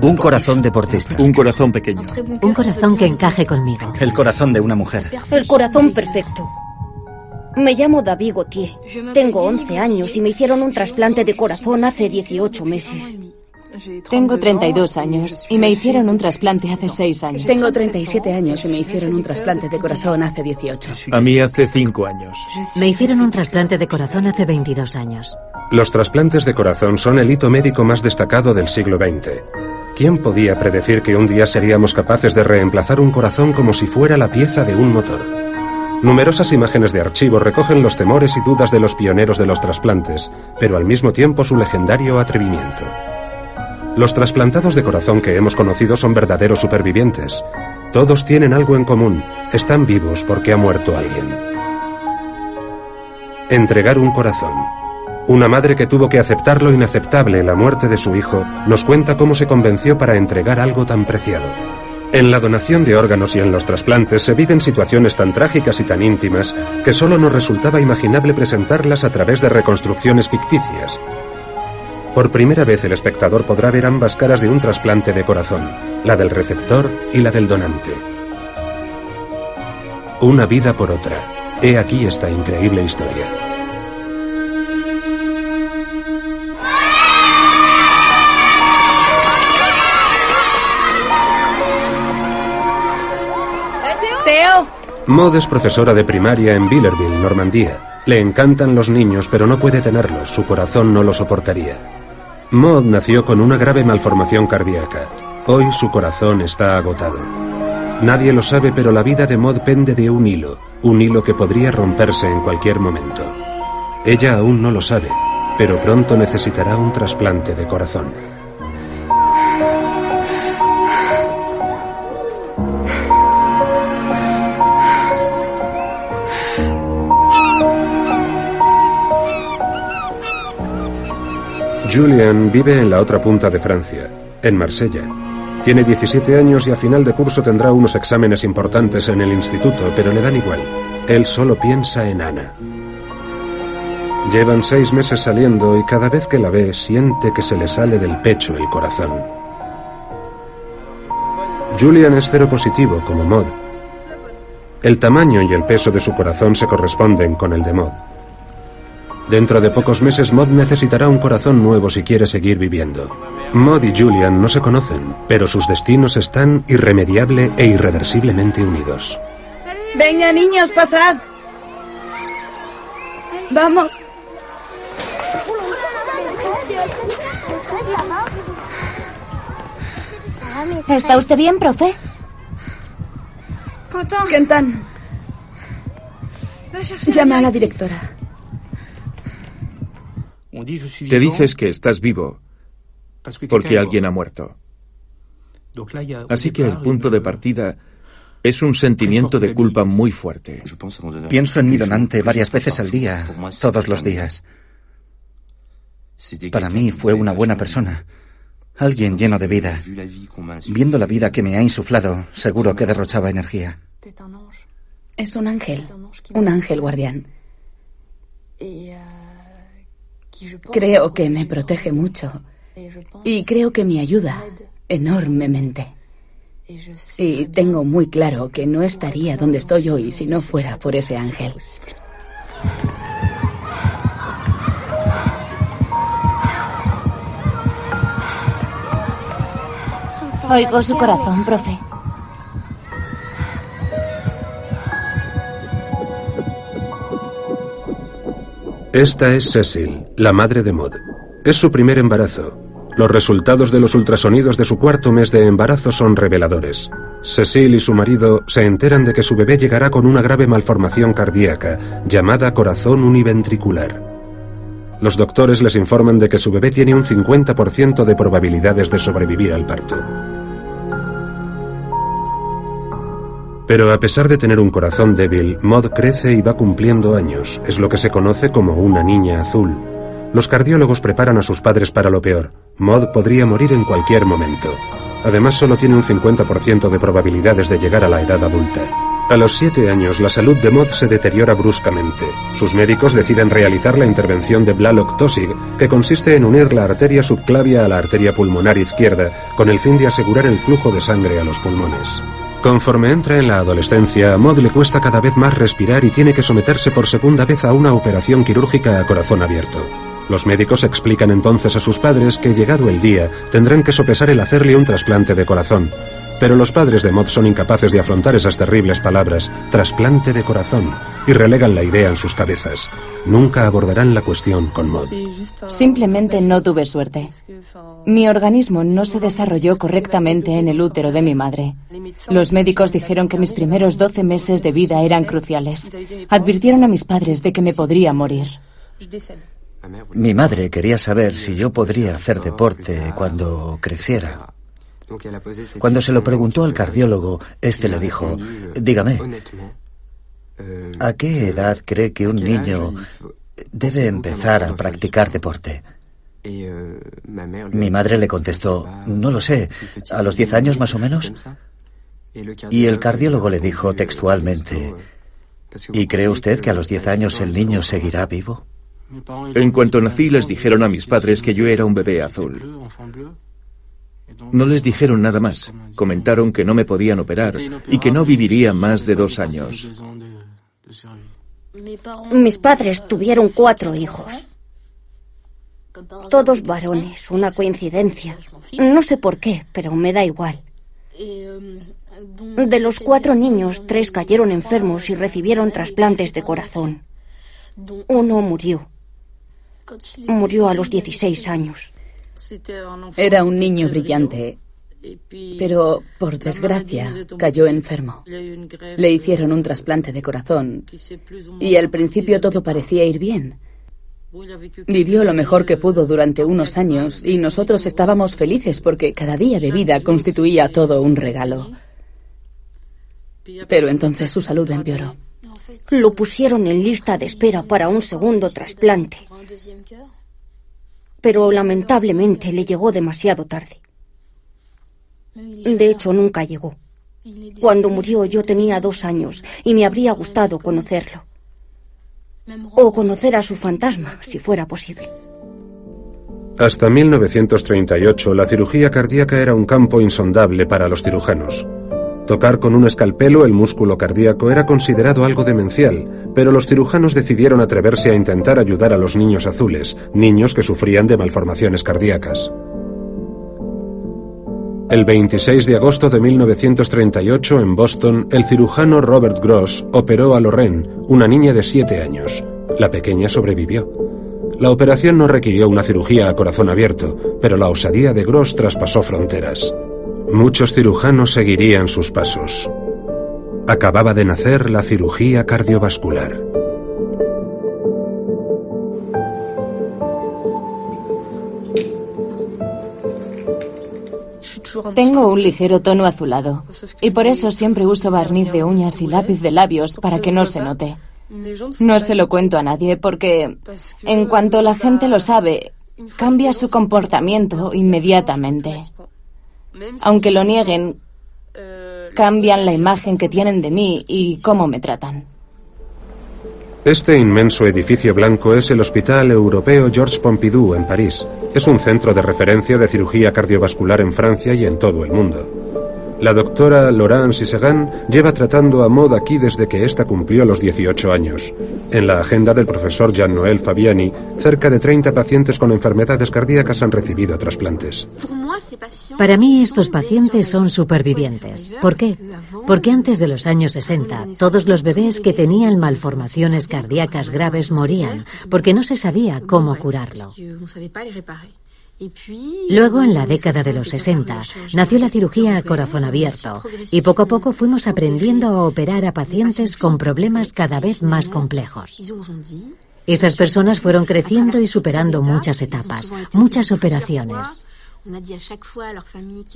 Un corazón deportista. Un corazón pequeño. Un corazón que encaje conmigo. El corazón de una mujer. El corazón perfecto. Me llamo David Gauthier. Tengo 11 años y me hicieron un trasplante de corazón hace 18 meses. Tengo 32 años y me hicieron un trasplante hace 6 años. Tengo 37 años y me hicieron un trasplante de corazón hace 18. A mí hace 5 años. Me hicieron un trasplante de corazón hace 22 años. Los trasplantes de corazón son el hito médico más destacado del siglo XX. ¿Quién podía predecir que un día seríamos capaces de reemplazar un corazón como si fuera la pieza de un motor? Numerosas imágenes de archivo recogen los temores y dudas de los pioneros de los trasplantes, pero al mismo tiempo su legendario atrevimiento. Los trasplantados de corazón que hemos conocido son verdaderos supervivientes. Todos tienen algo en común, están vivos porque ha muerto alguien. Entregar un corazón. Una madre que tuvo que aceptar lo inaceptable, la muerte de su hijo, nos cuenta cómo se convenció para entregar algo tan preciado. En la donación de órganos y en los trasplantes se viven situaciones tan trágicas y tan íntimas que solo nos resultaba imaginable presentarlas a través de reconstrucciones ficticias. Por primera vez el espectador podrá ver ambas caras de un trasplante de corazón, la del receptor y la del donante. Una vida por otra. He aquí esta increíble historia. ¡Theo! Maud es profesora de primaria en Villerville, Normandía. Le encantan los niños, pero no puede tenerlos, su corazón no lo soportaría. Maud nació con una grave malformación cardíaca. Hoy su corazón está agotado. Nadie lo sabe, pero la vida de Maud pende de un hilo que podría romperse en cualquier momento. Ella aún no lo sabe, pero pronto necesitará un trasplante de corazón. Julien vive en la otra punta de Francia, en Marsella. Tiene 17 años y a final de curso tendrá unos exámenes importantes en el instituto, pero le dan igual. Él solo piensa en Ana. Llevan 6 meses saliendo y cada vez que la ve siente que se le sale del pecho el corazón. Julien es seropositivo, como Maud. El tamaño y el peso de su corazón se corresponden con el de Maud. Dentro de pocos meses Maud necesitará un corazón nuevo si quiere seguir viviendo. Maud y Julien no se conocen, pero sus destinos están irremediable e irreversiblemente unidos. Venga, niños, pasad. Vamos. ¿Está usted bien, profe? Kentan, llama a la directora. Te dices que estás vivo porque alguien ha muerto. Así que el punto de partida es un sentimiento de culpa muy fuerte. Pienso en mi donante varias veces al día, todos los días. Para mí fue una buena persona, alguien lleno de vida. Viendo la vida que me ha insuflado, seguro que derrochaba energía. Es un ángel guardián. Creo que me protege mucho y creo que me ayuda enormemente. Y tengo muy claro que no estaría donde estoy hoy si no fuera por ese ángel. Oigo su corazón, profe. Esta es Cecil, la madre de Maud. Es su primer embarazo. Los resultados de los ultrasonidos de su 4º mes de embarazo son reveladores. Cecil y su marido se enteran de que su bebé llegará con una grave malformación cardíaca, llamada corazón univentricular. Los doctores les informan de que su bebé tiene un 50% de probabilidades de sobrevivir al parto. Pero a pesar de tener un corazón débil, Maud crece y va cumpliendo años. Es lo que se conoce como una niña azul. Los cardiólogos preparan a sus padres para lo peor. Maud podría morir en cualquier momento. Además, solo tiene un 50% de probabilidades de llegar a la edad adulta. A los 7 años, la salud de Maud se deteriora bruscamente. Sus médicos deciden realizar la intervención de Blalock-Taussig, que consiste en unir la arteria subclavia a la arteria pulmonar izquierda, con el fin de asegurar el flujo de sangre a los pulmones. Conforme entra en la adolescencia, a Maud le cuesta cada vez más respirar y tiene que someterse por segunda vez a una operación quirúrgica a corazón abierto. Los médicos explican entonces a sus padres que, llegado el día, tendrán que sopesar el hacerle un trasplante de corazón. Pero los padres de Maud son incapaces de afrontar esas terribles palabras, trasplante de corazón, y relegan la idea en sus cabezas. Nunca abordarán la cuestión con Maud. Simplemente no tuve suerte. Mi organismo no se desarrolló correctamente en el útero de mi madre. Los médicos dijeron que mis primeros 12 meses de vida eran cruciales. Advirtieron a mis padres de que me podría morir. Mi madre quería saber si yo podría hacer deporte cuando creciera. Cuando se lo preguntó al cardiólogo, este le dijo: dígame, ¿a qué edad cree que un niño debe empezar a practicar deporte? Mi madre le contestó: no lo sé, ¿a los 10 años más o menos? Y el cardiólogo le dijo textualmente: ¿y cree usted que a los 10 años el niño seguirá vivo? En cuanto nací, les dijeron a mis padres que yo era un bebé azul. No les dijeron nada más. Comentaron que no me podían operar y que no viviría más de 2 años. Mis padres tuvieron 4 hijos. Todos varones, una coincidencia. No sé por qué, pero me da igual. De los 4 niños, 3 cayeron enfermos y recibieron trasplantes de corazón. Uno murió. Murió a los 16 años. Era un niño brillante, pero por desgracia cayó enfermo. Le hicieron un trasplante de corazón y al principio todo parecía ir bien. Vivió lo mejor que pudo durante unos años y nosotros estábamos felices porque cada día de vida constituía todo un regalo. Pero entonces su salud empeoró. Lo pusieron en lista de espera para un segundo trasplante. Pero lamentablemente le llegó demasiado tarde. De hecho, nunca llegó. Cuando murió yo tenía 2 años y me habría gustado conocerlo. O conocer a su fantasma, si fuera posible. Hasta 1938, la cirugía cardíaca era un campo insondable para los cirujanos. Tocar con un escalpelo el músculo cardíaco era considerado algo demencial, pero los cirujanos decidieron atreverse a intentar ayudar a los niños azules, niños que sufrían de malformaciones cardíacas. El 26 de agosto de 1938, en Boston, el cirujano Robert Gross operó a Lorraine, una niña de 7 años. La pequeña sobrevivió. La operación no requirió una cirugía a corazón abierto, pero la osadía de Gross traspasó fronteras. Muchos cirujanos seguirían sus pasos. Acababa de nacer la cirugía cardiovascular. Tengo un ligero tono azulado y por eso siempre uso barniz de uñas y lápiz de labios para que no se note. No se lo cuento a nadie porque en cuanto la gente lo sabe, cambia su comportamiento inmediatamente. Aunque lo nieguen, cambian la imagen que tienen de mí y cómo me tratan. Este inmenso edificio blanco es el Hospital Europeo Georges Pompidou en París. Es un centro de referencia de cirugía cardiovascular en Francia y en todo el mundo. La doctora Laurence Issegan lleva tratando a Maud aquí desde que ésta cumplió los 18 años. En la agenda del profesor Jean-Noël Fabiani, cerca de 30 pacientes con enfermedades cardíacas han recibido trasplantes. Para mí estos pacientes son supervivientes. ¿Por qué? Porque antes de los años 60, todos los bebés que tenían malformaciones cardíacas graves morían, porque no se sabía cómo curarlo. Luego, en la década de los 60, nació la cirugía a corazón abierto y poco a poco fuimos aprendiendo a operar a pacientes con problemas cada vez más complejos. Esas personas fueron creciendo y superando muchas etapas, muchas operaciones.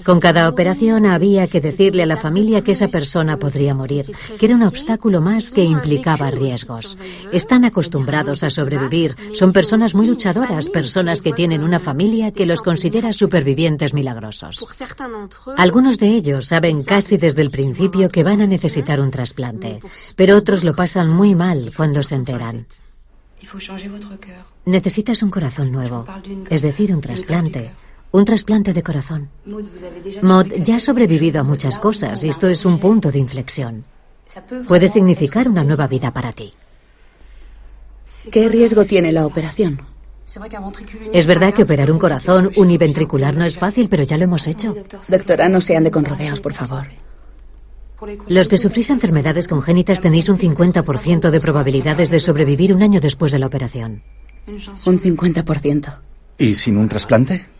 Con cada operación había que decirle a la familia que esa persona podría morir, que era un obstáculo más que implicaba riesgos. Están acostumbrados a sobrevivir, son personas muy luchadoras, personas que tienen una familia que los considera supervivientes milagrosos. Algunos de ellos saben casi desde el principio que van a necesitar un trasplante, pero otros lo pasan muy mal cuando se enteran. Necesitas un corazón nuevo, es decir, un trasplante. Un trasplante de corazón. Maud ya ha sobrevivido a muchas cosas y esto es un punto de inflexión. Puede significar una nueva vida para ti. ¿Qué riesgo tiene la operación? Es verdad que operar un corazón univentricular no es fácil, pero ya lo hemos hecho. Doctora, no se ande con rodeos, por favor. Los que sufrís enfermedades congénitas tenéis un 50% de probabilidades de sobrevivir un año después de la operación. Un 50%. ¿Y sin un trasplante?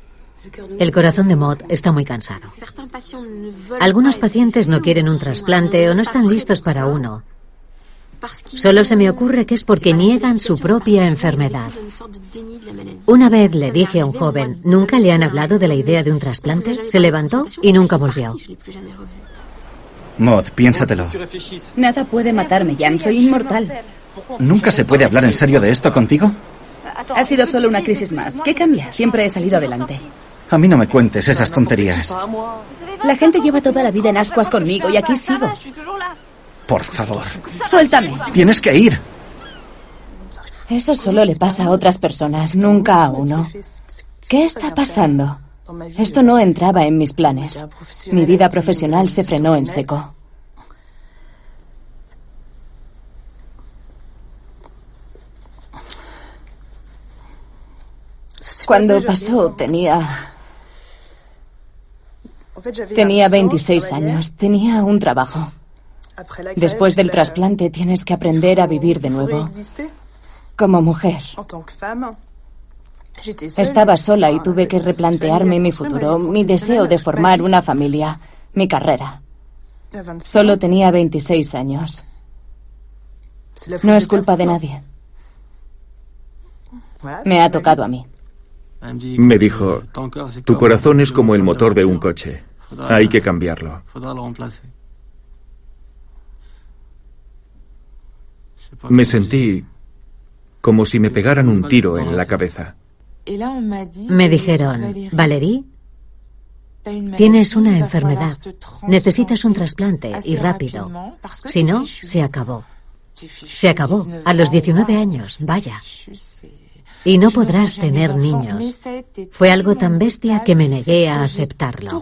El corazón de Maud está muy cansado. Algunos pacientes no quieren un trasplante o no están listos para uno. Solo se me ocurre que es porque niegan su propia enfermedad. Una vez le dije a un joven, ¿nunca le han hablado de la idea de un trasplante? Se levantó y nunca volvió. Maud, piénsatelo. Nada puede matarme, Jan. Soy inmortal. ¿Nunca se puede hablar en serio de esto contigo? Ha sido solo una crisis más. ¿Qué cambia? Siempre he salido adelante. A mí no me cuentes esas tonterías. La gente lleva toda la vida en ascuas conmigo y aquí sigo. Por favor. Suéltame. Tienes que ir. Eso solo le pasa a otras personas, nunca a uno. ¿Qué está pasando? Esto no entraba en mis planes. Mi vida profesional se frenó en seco. Cuando pasó tenía 26 años, tenía un trabajo. Después del trasplante tienes que aprender a vivir de nuevo. Como mujer. Estaba sola y tuve que replantearme mi futuro, mi deseo de formar una familia, mi carrera. Solo tenía 26 años. No es culpa de nadie. Me ha tocado a mí. Me dijo, tu corazón es como el motor de un coche. Hay que cambiarlo. Me sentí como si me pegaran un tiro en la cabeza. Me dijeron, Valérie, tienes una enfermedad. Necesitas un trasplante y rápido. Si no, se acabó. Se acabó. A los 19 años, vaya. Y no podrás tener niños. Fue algo tan bestia que me negué a aceptarlo.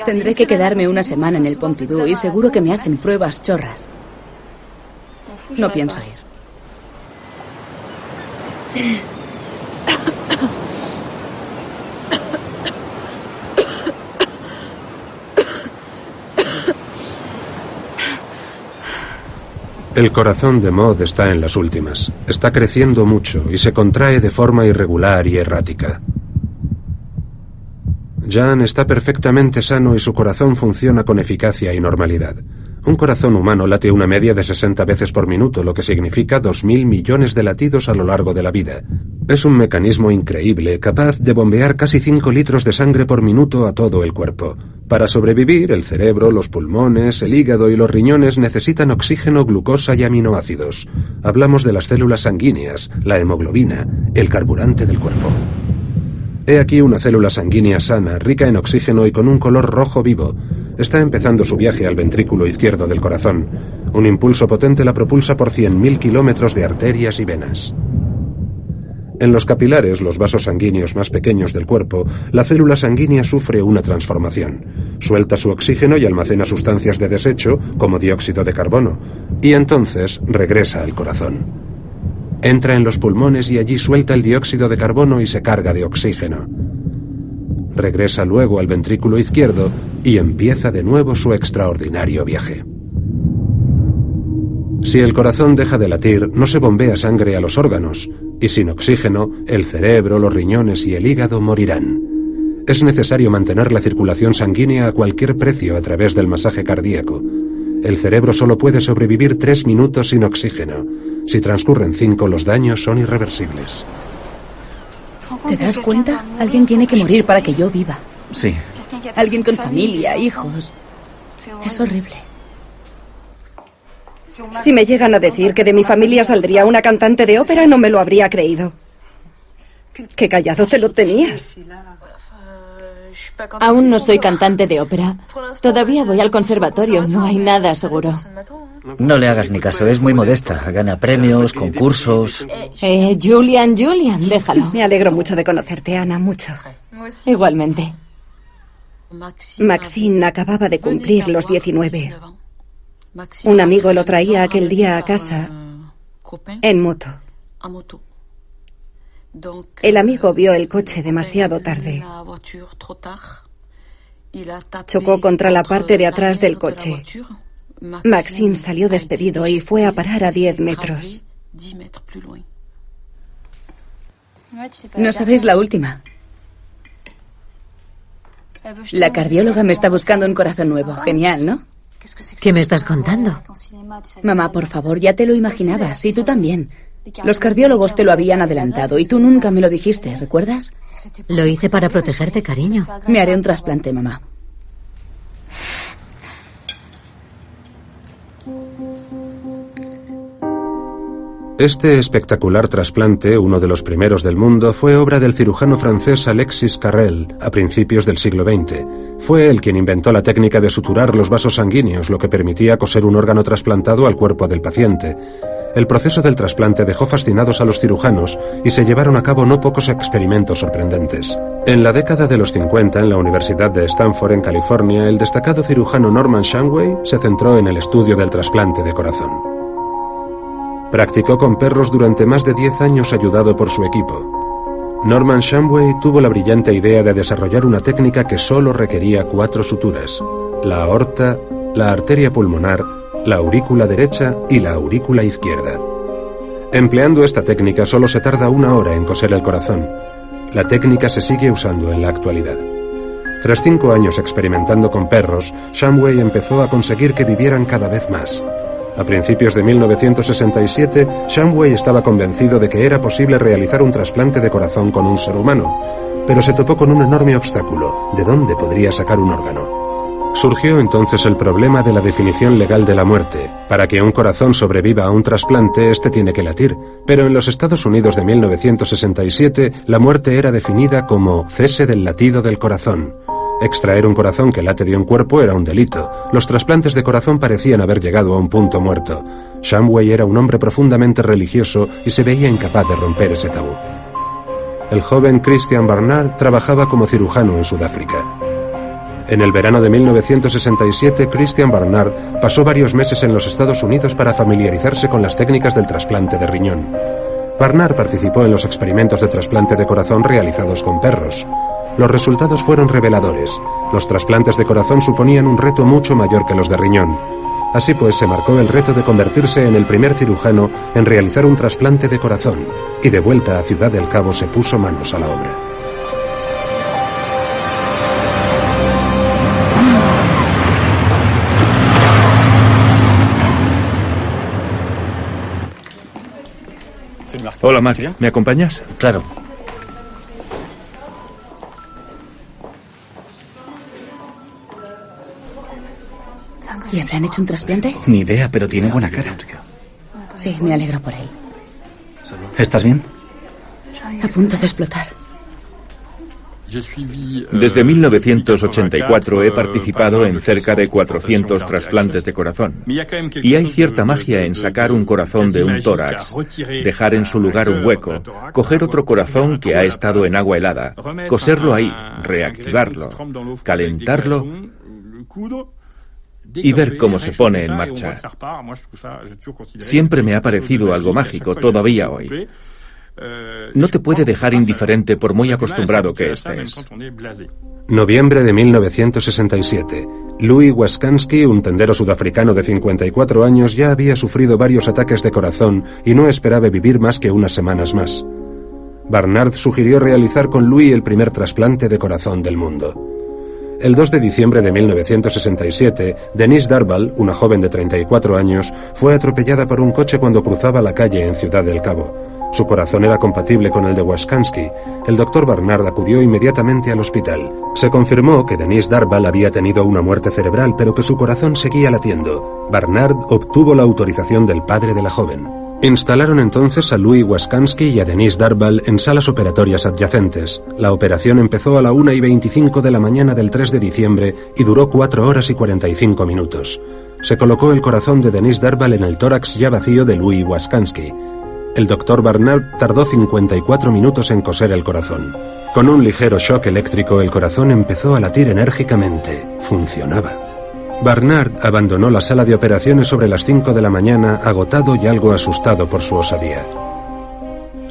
Tendré que quedarme una semana en el Pompidou y seguro que me hacen pruebas chorras. No pienso ir. El corazón de Maud está en las últimas. Está creciendo mucho y se contrae de forma irregular y errática. Jan está perfectamente sano y su corazón funciona con eficacia y normalidad. Un corazón humano late una media de 60 veces por minuto, lo que significa 2.000 millones de latidos a lo largo de la vida. Es un mecanismo increíble, capaz de bombear casi 5 litros de sangre por minuto a todo el cuerpo. Para sobrevivir, el cerebro, los pulmones, el hígado y los riñones necesitan oxígeno, glucosa y aminoácidos. Hablamos de las células sanguíneas, la hemoglobina, el carburante del cuerpo. He aquí una célula sanguínea sana, rica en oxígeno y con un color rojo vivo. Está empezando su viaje al ventrículo izquierdo del corazón. Un impulso potente la propulsa por 100.000 kilómetros de arterias y venas. En los capilares, los vasos sanguíneos más pequeños del cuerpo, la célula sanguínea sufre una transformación. Suelta su oxígeno y almacena sustancias de desecho, como dióxido de carbono, y entonces regresa al corazón. Entra en los pulmones y allí suelta el dióxido de carbono y se carga de oxígeno. Regresa luego al ventrículo izquierdo y empieza de nuevo su extraordinario viaje. Si el corazón deja de latir, no se bombea sangre a los órganos Y sin oxígeno, el cerebro, los riñones y el hígado morirán. Es necesario mantener la circulación sanguínea a cualquier precio a través del masaje cardíaco. El cerebro solo puede sobrevivir 3 minutos sin oxígeno. Si transcurren 5, los daños son irreversibles. ¿Te das cuenta? Alguien tiene que morir para que yo viva. Sí. Alguien con familia, hijos. Es horrible. Si me llegan a decir que de mi familia saldría una cantante de ópera, no me lo habría creído. Qué callado te lo tenías. Aún no soy cantante de ópera. Todavía voy al conservatorio, no hay nada seguro. No le hagas ni caso, es muy modesta. Gana premios, concursos. Julian, déjalo. Me alegro mucho de conocerte, Ana, mucho. Igualmente. Maxine acababa de cumplir los 19. Un amigo lo traía aquel día a casa en moto. El amigo vio el coche demasiado tarde. Chocó contra la parte de atrás del coche. Maxine salió despedido y fue a parar a 10 metros. No sabéis la última. La cardióloga me está buscando un corazón nuevo. Genial, ¿no? ¿Qué me estás contando? Mamá, por favor, ya te lo imaginabas. Y tú también. Los cardiólogos te lo habían adelantado y tú nunca me lo dijiste, ¿recuerdas? Lo hice para protegerte, cariño. Me haré un trasplante, mamá. Este espectacular trasplante, uno de los primeros del mundo, fue obra del cirujano francés Alexis Carrel a principios del siglo XX. Fue él quien inventó la técnica de suturar los vasos sanguíneos, lo que permitía coser un órgano trasplantado al cuerpo del paciente. El proceso del trasplante dejó fascinados a los cirujanos y se llevaron a cabo no pocos experimentos sorprendentes. En la década de los 50, en la Universidad de Stanford, en California, el destacado cirujano Norman Shamway se centró en el estudio del trasplante de corazón. Practicó con perros durante más de 10 años ayudado por su equipo. Norman Shamway tuvo la brillante idea de desarrollar una técnica que solo requería 4 suturas: la aorta, la arteria pulmonar, la aurícula derecha y la aurícula izquierda. Empleando esta técnica solo se tarda 1 hora en coser el corazón. La técnica se sigue usando en la actualidad. Tras 5 años experimentando con perros, Shamway empezó a conseguir que vivieran cada vez más. A principios de 1967, Shamway estaba convencido de que era posible realizar un trasplante de corazón con un ser humano, pero se topó con un enorme obstáculo: ¿de dónde podría sacar un órgano? Surgió entonces el problema de la definición legal de la muerte. Para que un corazón sobreviva a un trasplante, este tiene que latir, pero en los Estados Unidos de 1967, la muerte era definida como cese del latido del corazón. Extraer un corazón que late de un cuerpo era un delito. Los trasplantes de corazón parecían haber llegado a un punto muerto. Shamway era un hombre profundamente religioso y se veía incapaz de romper ese tabú. El joven Christian Barnard trabajaba como cirujano en Sudáfrica. En el verano de 1967, Christian Barnard pasó varios meses en los Estados Unidos para familiarizarse con las técnicas del trasplante de riñón. Barnard participó en los experimentos de trasplante de corazón realizados con perros. Los resultados fueron reveladores. Los trasplantes de corazón suponían un reto mucho mayor que los de riñón. Así pues, se marcó el reto de convertirse en el primer cirujano en realizar un trasplante de corazón, y de vuelta a Ciudad del Cabo se puso manos a la obra. Hola, Mark, ¿me acompañas? Claro. ¿Y habrán hecho un trasplante? Ni idea, pero tiene buena cara. Sí, me alegro por él. ¿Estás bien? A punto de explotar. Desde 1984 he participado en cerca de 400 trasplantes de corazón. Y hay cierta magia en sacar un corazón de un tórax, dejar en su lugar un hueco, coger otro corazón que ha estado en agua helada, coserlo ahí, reactivarlo, calentarlo y ver cómo se pone en marcha. Siempre me ha parecido algo mágico, todavía hoy. No te puede dejar indiferente por muy acostumbrado que estés. Noviembre de 1967. Louis Waskansky, un tendero sudafricano de 54 años, ya había sufrido varios ataques de corazón y no esperaba vivir más que unas semanas más. Barnard sugirió realizar con Louis el primer trasplante de corazón del mundo. El 2 de diciembre de 1967, Denise Darvall, una joven de 34 años, fue atropellada por un coche cuando cruzaba la calle en Ciudad del Cabo. Su corazón era compatible con el de Waskansky. El doctor Barnard acudió inmediatamente al hospital. Se confirmó que Denise Darvall había tenido una muerte cerebral, pero que su corazón seguía latiendo. Barnard obtuvo la autorización del padre de la joven. Instalaron entonces a Louis Waskansky y a Denise Darvall en salas operatorias adyacentes. La operación empezó a la 1:25 de la mañana del 3 de diciembre y duró 4 horas y 45 minutos. Se colocó el corazón de Denise Darvall en el tórax ya vacío de Louis Waskansky. El doctor Barnard tardó 54 minutos en coser el corazón. Con un ligero shock eléctrico, el corazón empezó a latir enérgicamente. Funcionaba. Barnard abandonó la sala de operaciones sobre las 5 de la mañana, agotado y algo asustado por su osadía.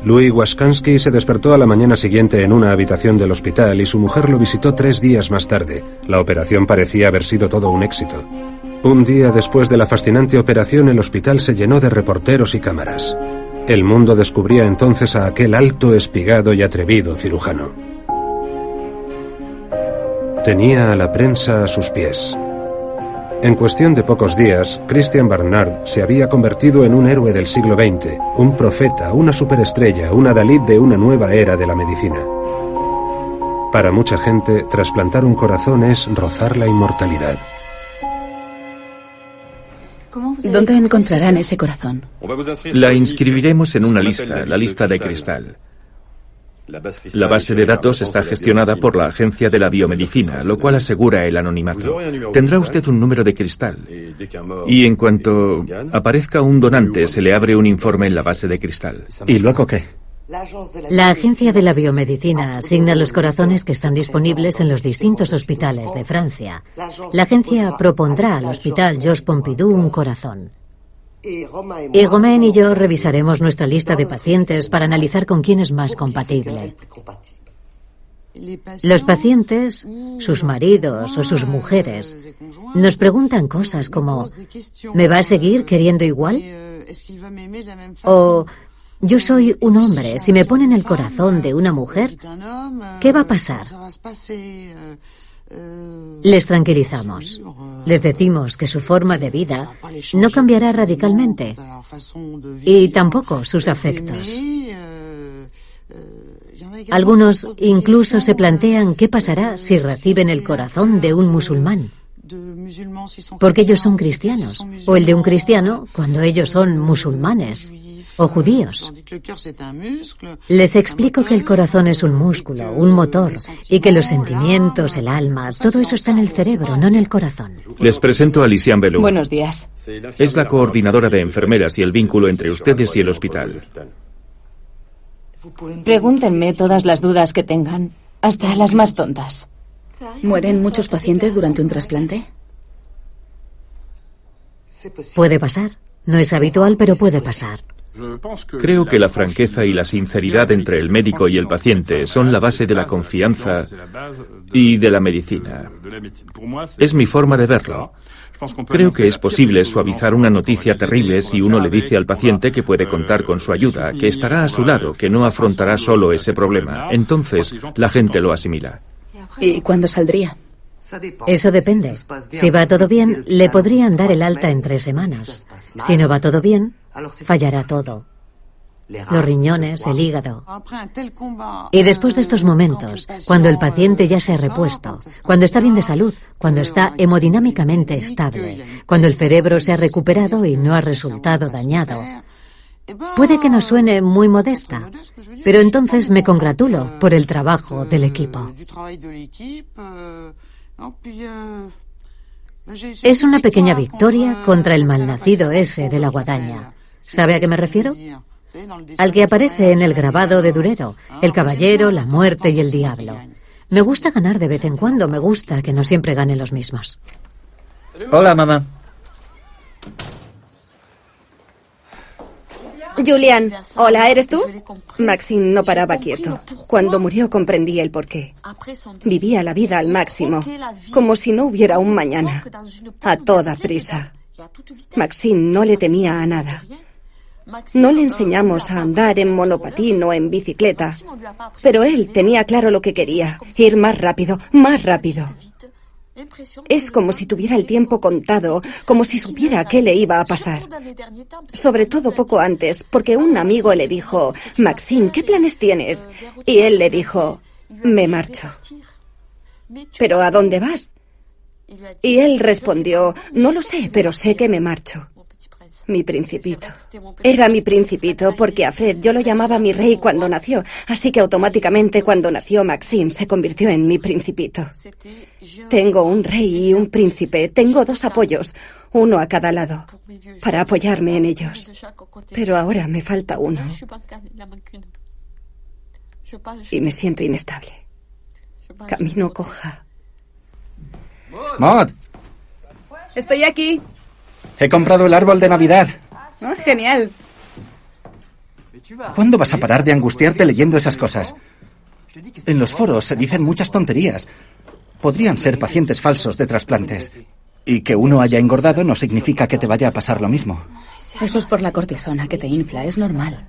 Louis Waskansky se despertó a la mañana siguiente en una habitación del hospital y su mujer lo visitó 3 días más tarde. La operación parecía haber sido todo un éxito. Un día después de la fascinante operación, el hospital se llenó de reporteros y cámaras. El mundo descubría entonces a aquel alto, espigado y atrevido cirujano. Tenía a la prensa a sus pies. En cuestión de pocos días, Christian Barnard se había convertido en un héroe del siglo XX, un profeta, una superestrella, un adalid de una nueva era de la medicina. Para mucha gente, trasplantar un corazón es rozar la inmortalidad. ¿Dónde encontrarán ese corazón? La inscribiremos en una lista, la lista de cristal. La base de datos está gestionada por la Agencia de la Biomedicina, lo cual asegura el anonimato. Tendrá usted un número de cristal. Y en cuanto aparezca un donante, se le abre un informe en la base de cristal. ¿Y luego qué? La Agencia de la Biomedicina asigna los corazones que están disponibles en los distintos hospitales de Francia. La agencia propondrá al Hospital Georges Pompidou un corazón. Y Romain y yo revisaremos nuestra lista de pacientes para analizar con quién es más compatible. Los pacientes, sus maridos o sus mujeres, nos preguntan cosas como ¿me va a seguir queriendo igual? O yo soy un hombre, si me ponen el corazón de una mujer, ¿qué va a pasar? Les tranquilizamos. Les decimos que su forma de vida no cambiará radicalmente y tampoco sus afectos. Algunos incluso se plantean qué pasará si reciben el corazón de un musulmán, porque ellos son cristianos, o el de un cristiano cuando ellos son musulmanes o judíos. Les explico que el corazón es un músculo, un motor, y que los sentimientos, el alma, todo eso está en el cerebro, no en el corazón. Les presento a Lisiane Belou. Buenos días. Es la coordinadora de enfermeras y el vínculo entre ustedes y el hospital. Pregúntenme todas las dudas que tengan, hasta las más tontas. ¿Mueren muchos pacientes durante un trasplante? Puede pasar. No es habitual, pero puede pasar. Creo que la franqueza y la sinceridad entre el médico y el paciente son la base de la confianza y de la medicina. Es mi forma de verlo. Creo que es posible suavizar una noticia terrible si uno le dice al paciente que puede contar con su ayuda, que estará a su lado, que no afrontará solo ese problema. Entonces, la gente lo asimila. ¿Y cuándo saldría? Eso depende. Si va todo bien, le podrían dar el alta en 3 semanas. Si no va todo bien, fallará todo. Los riñones, el hígado. Y después de estos momentos, cuando el paciente ya se ha repuesto, cuando está bien de salud, cuando está hemodinámicamente estable, cuando el cerebro se ha recuperado y no ha resultado dañado, puede que nos suene muy modesta, pero entonces me congratulo por el trabajo del equipo. Es una pequeña victoria contra el malnacido ese de la guadaña. ¿Sabe a qué me refiero? Al que aparece en el grabado de Durero, el caballero, la muerte y el diablo. Me gusta ganar de vez en cuando, me gusta que no siempre ganen los mismos. Hola, mamá. Julián, hola, ¿eres tú? Maxime no paraba quieto. Cuando murió comprendí el porqué. Vivía la vida al máximo, como si no hubiera un mañana, a toda prisa. Maxime no le temía a nada. No le enseñamos a andar en monopatín o en bicicleta, pero él tenía claro lo que quería, ir más rápido, más rápido. Es como si tuviera el tiempo contado, como si supiera qué le iba a pasar. Sobre todo poco antes, porque un amigo le dijo, Maxime, ¿qué planes tienes? Y él le dijo, me marcho. ¿Pero a dónde vas? Y él respondió, no lo sé, pero sé que me marcho. Mi principito. Era mi principito porque a Fred yo lo llamaba mi rey cuando nació, así que automáticamente cuando nació Maxime se convirtió en mi principito. Tengo un rey y un príncipe, tengo 2 apoyos, uno a cada lado, para apoyarme en ellos. Pero ahora me falta uno. Y me siento inestable. Camino coja. Maud, Estoy aquí. he comprado el árbol de Navidad. Oh, genial. ¿Cuándo vas a parar de angustiarte leyendo esas cosas? En los foros se dicen muchas tonterías. Podrían ser pacientes falsos de trasplantes. Y que uno haya engordado no significa que te vaya a pasar lo mismo. Eso es por la cortisona que te infla, es normal.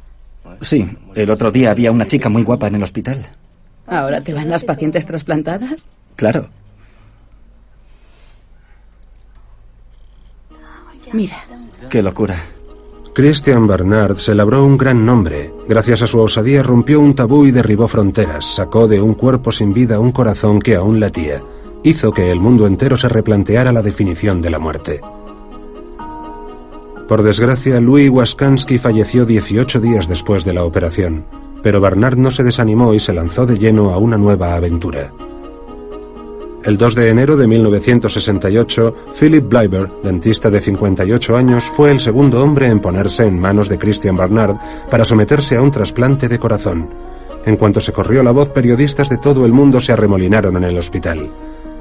Sí, el otro día había una chica muy guapa en el hospital. ¿Ahora te van las pacientes trasplantadas? Claro. Mira. Qué locura. Christian Barnard se labró un gran nombre. Gracias a su osadía rompió un tabú y derribó fronteras. Sacó de un cuerpo sin vida un corazón que aún latía. Hizo que el mundo entero se replanteara la definición de la muerte. Por desgracia, Louis Waskansky falleció 18 días después de la operación. Pero Barnard no se desanimó y se lanzó de lleno a una nueva aventura. El 2 de enero de 1968, Philip Bleiber, dentista de 58 años, fue el segundo hombre en ponerse en manos de Christian Barnard para someterse a un trasplante de corazón. En cuanto se corrió la voz, periodistas de todo el mundo se arremolinaron en el hospital.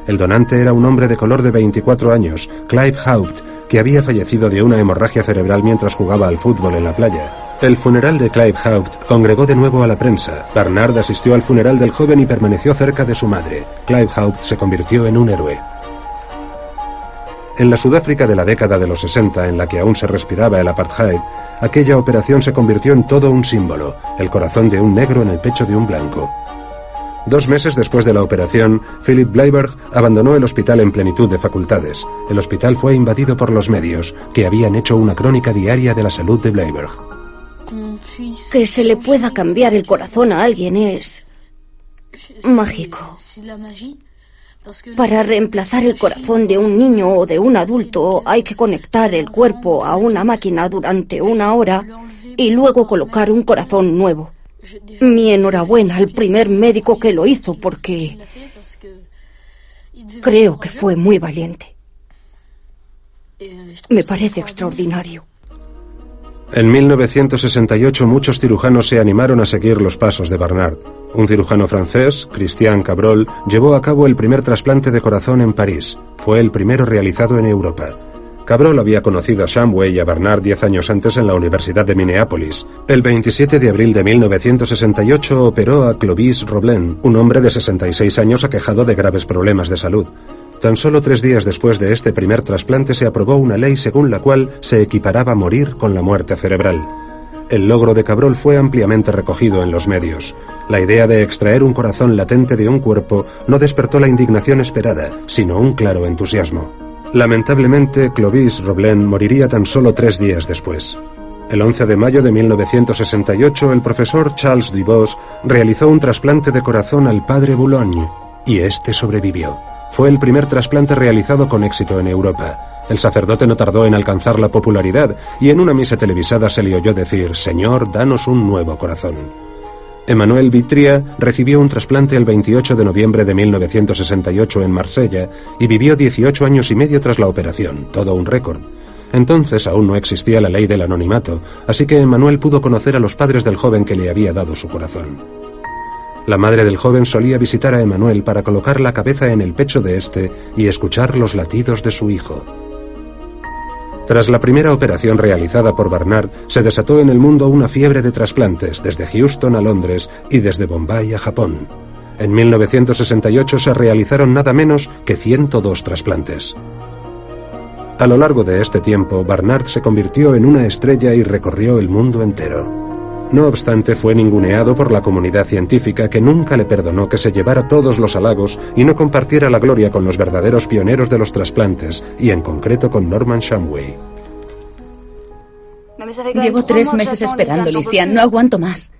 El donante era un hombre de color de 24 años, Clive Haupt, que había fallecido de una hemorragia cerebral mientras jugaba al fútbol en la playa. El funeral de Clive Haupt congregó de nuevo a la prensa. Barnard asistió al funeral del joven y permaneció cerca de su madre. Clive Haupt se convirtió en un héroe. En la Sudáfrica de la década de los 60, en la que aún se respiraba el apartheid, aquella operación se convirtió en todo un símbolo, el corazón de un negro en el pecho de un blanco. 2 meses después de la operación, Philip Bleiberg abandonó el hospital en plenitud de facultades. El hospital fue invadido por los medios, que habían hecho una crónica diaria de la salud de Bleiberg. Que se le pueda cambiar el corazón a alguien es mágico. Para reemplazar el corazón de un niño o de un adulto hay que conectar el cuerpo a una máquina durante 1 hora y luego colocar un corazón nuevo. Mi enhorabuena al primer médico que lo hizo porque creo que fue muy valiente. Me parece extraordinario. En 1968 muchos cirujanos se animaron a seguir los pasos de Barnard. Un cirujano francés, Christian Cabrol, llevó a cabo el primer trasplante de corazón en París. Fue el primero realizado en Europa. Cabrol había conocido a Shamway y a Barnard 10 años antes en la Universidad de Minneapolis. El 27 de abril de 1968 operó a Clovis Roblen, un hombre de 66 años aquejado de graves problemas de salud. Tan solo 3 días después de este primer trasplante se aprobó una ley según la cual se equiparaba morir con la muerte cerebral. El logro de Cabrol fue ampliamente recogido en los medios. La idea de extraer un corazón latente de un cuerpo no despertó la indignación esperada, sino un claro entusiasmo. Lamentablemente, Clovis Roblen moriría tan solo 3 días después. El 11 de mayo de 1968, el profesor Charles Dubos realizó un trasplante de corazón al padre Boulogne, y este sobrevivió. Fue el primer trasplante realizado con éxito en Europa. El sacerdote no tardó en alcanzar la popularidad y en una misa televisada se le oyó decir: «Señor, danos un nuevo corazón». Emmanuel Vitria recibió un trasplante el 28 de noviembre de 1968 en Marsella y vivió 18 años y medio tras la operación, todo un récord. Entonces aún no existía la ley del anonimato, así que Emmanuel pudo conocer a los padres del joven que le había dado su corazón. La madre del joven solía visitar a Emmanuel para colocar la cabeza en el pecho de este y escuchar los latidos de su hijo. Tras la primera operación realizada por Barnard, se desató en el mundo una fiebre de trasplantes, desde Houston a Londres y desde Bombay a Japón. En 1968 se realizaron nada menos que 102 trasplantes. A lo largo de este tiempo, Barnard se convirtió en una estrella y recorrió el mundo entero. No obstante, fue ninguneado por la comunidad científica, que nunca le perdonó que se llevara todos los halagos y no compartiera la gloria con los verdaderos pioneros de los trasplantes, y en concreto con Norman Shumway. Llevo 3 meses esperando, Lysiane. No aguanto más.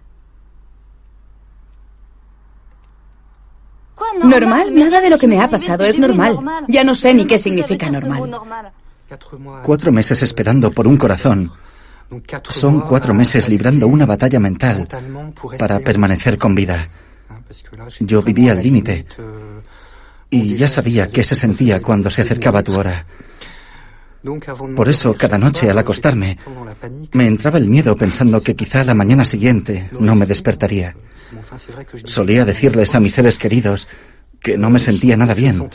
¿Normal? Nada de lo que me ha pasado es normal. Ya no sé ni qué significa normal. 4 meses esperando por un corazón. Son 4 meses librando una batalla mental para permanecer con vida. Yo vivía al límite y ya sabía qué se sentía cuando se acercaba tu hora. Por eso, cada noche al acostarme, me entraba el miedo pensando que quizá la mañana siguiente no me despertaría. Solía decirles a mis seres queridos que no me sentía nada bien,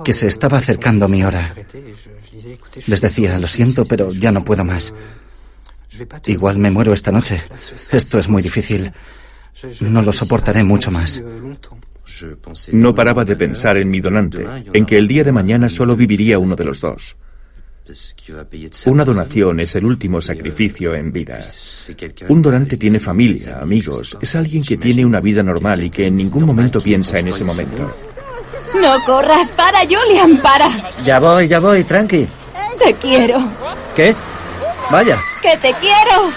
que se estaba acercando mi hora. Les decía, lo siento, pero ya no puedo más. Igual me muero esta noche. Esto es muy difícil. No lo soportaré mucho más. No paraba de pensar en mi donante, en que el día de mañana solo viviría uno de los dos. Una donación es el último sacrificio en vida. Un donante tiene familia, amigos, es alguien que tiene una vida normal y que en ningún momento piensa en ese momento. No corras, para, Julian, para. Ya voy, tranqui. Te quiero. ¿Qué? Vaya. ¡Que te quiero!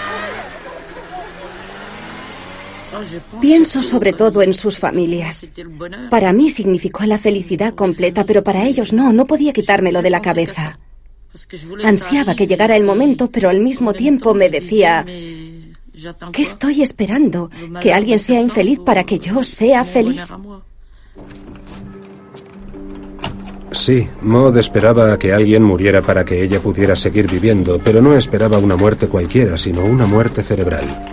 Pienso sobre todo en sus familias. Para mí significó la felicidad completa, pero para ellos no podía quitármelo de la cabeza. Ansiaba que llegara el momento, pero al mismo tiempo me decía, ¿qué estoy esperando? ¿Que alguien sea infeliz para que yo sea feliz? Sí, Maud esperaba a que alguien muriera para que ella pudiera seguir viviendo, pero no esperaba una muerte cualquiera, sino una muerte cerebral.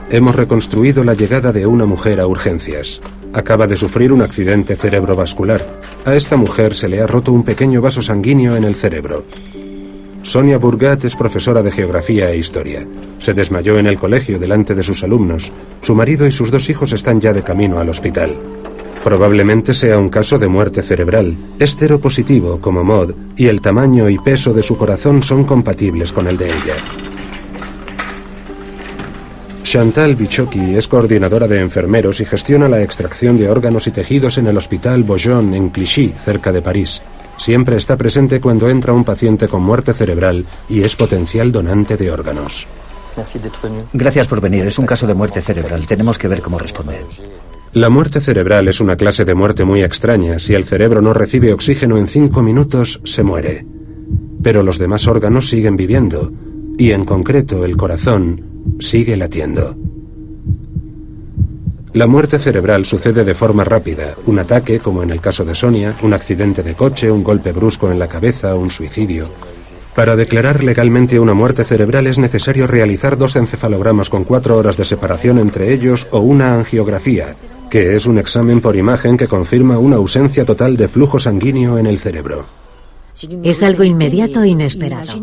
Hemos reconstruido la llegada de una mujer a urgencias. Acaba de sufrir un accidente cerebrovascular. A esta mujer se le ha roto un pequeño vaso sanguíneo en el cerebro. Sonia Bourgat es profesora de geografía e historia. Se desmayó en el colegio delante de sus alumnos. Su marido y sus 2 hijos están ya de camino al hospital. Probablemente sea un caso de muerte cerebral. Es seropositivo, como Maud, y el tamaño y peso de su corazón son compatibles con el de ella. Chantal Bichocki es coordinadora de enfermeros y gestiona la extracción de órganos y tejidos en el Hospital Beaujon en Clichy, cerca de París. Siempre está presente cuando entra un paciente con muerte cerebral y es potencial donante de órganos. Gracias por venir. Es un caso de muerte cerebral. Tenemos que ver cómo responde. La muerte cerebral es una clase de muerte muy extraña. Si el cerebro no recibe oxígeno en 5 minutos, se muere. Pero los demás órganos siguen viviendo, y en concreto el corazón sigue latiendo. La muerte cerebral sucede de forma rápida. Un ataque, como en el caso de Sonia, un accidente de coche, un golpe brusco en la cabeza, un suicidio. Para declarar legalmente una muerte cerebral es necesario realizar 2 encefalogramas con 4 horas de separación entre ellos o una angiografía, que es un examen por imagen que confirma una ausencia total de flujo sanguíneo en el cerebro. Es algo inmediato e inesperado.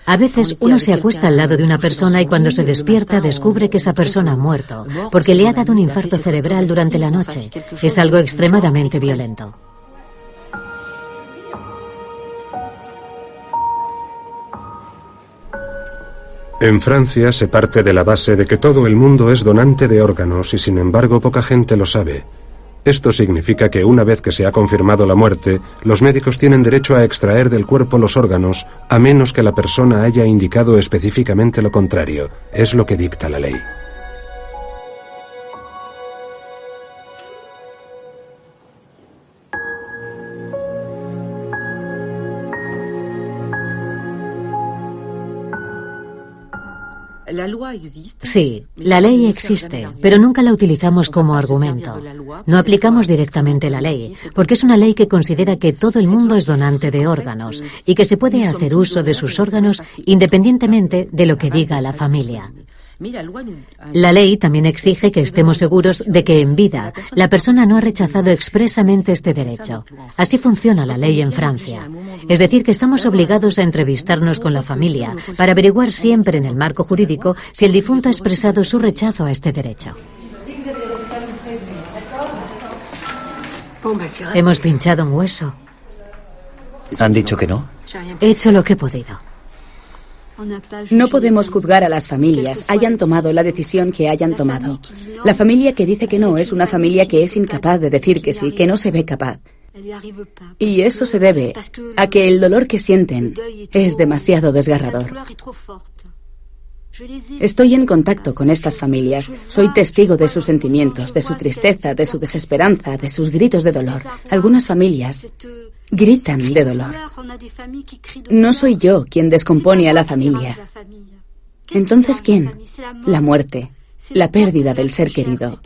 A veces uno se acuesta al lado de una persona y cuando se despierta descubre que esa persona ha muerto, porque le ha dado un infarto cerebral durante la noche. Es algo extremadamente violento. En Francia se parte de la base de que todo el mundo es donante de órganos y sin embargo poca gente lo sabe. Esto significa que una vez que se ha confirmado la muerte, los médicos tienen derecho a extraer del cuerpo los órganos, a menos que la persona haya indicado específicamente lo contrario. Es lo que dicta la ley. Sí, la ley existe, pero nunca la utilizamos como argumento. No aplicamos directamente la ley, porque es una ley que considera que todo el mundo es donante de órganos y que se puede hacer uso de sus órganos independientemente de lo que diga la familia. La ley también exige que estemos seguros de que en vida la persona no ha rechazado expresamente este derecho. Así funciona la ley en Francia. Es decir, que estamos obligados a entrevistarnos con la familia para averiguar siempre en el marco jurídico si el difunto ha expresado su rechazo a este derecho. Hemos pinchado un hueso. ¿Han dicho que no? He hecho lo que he podido. No podemos juzgar a las familias, hayan tomado la decisión que hayan tomado. La familia que dice que no es una familia que es incapaz de decir que sí, que no se ve capaz. Y eso se debe a que el dolor que sienten es demasiado desgarrador. Estoy en contacto con estas familias. Soy testigo de sus sentimientos, de su tristeza, de su desesperanza, de sus gritos de dolor. Algunas familias gritan de dolor. No soy yo quien descompone a la familia. Entonces, ¿quién? La muerte, la pérdida del ser querido.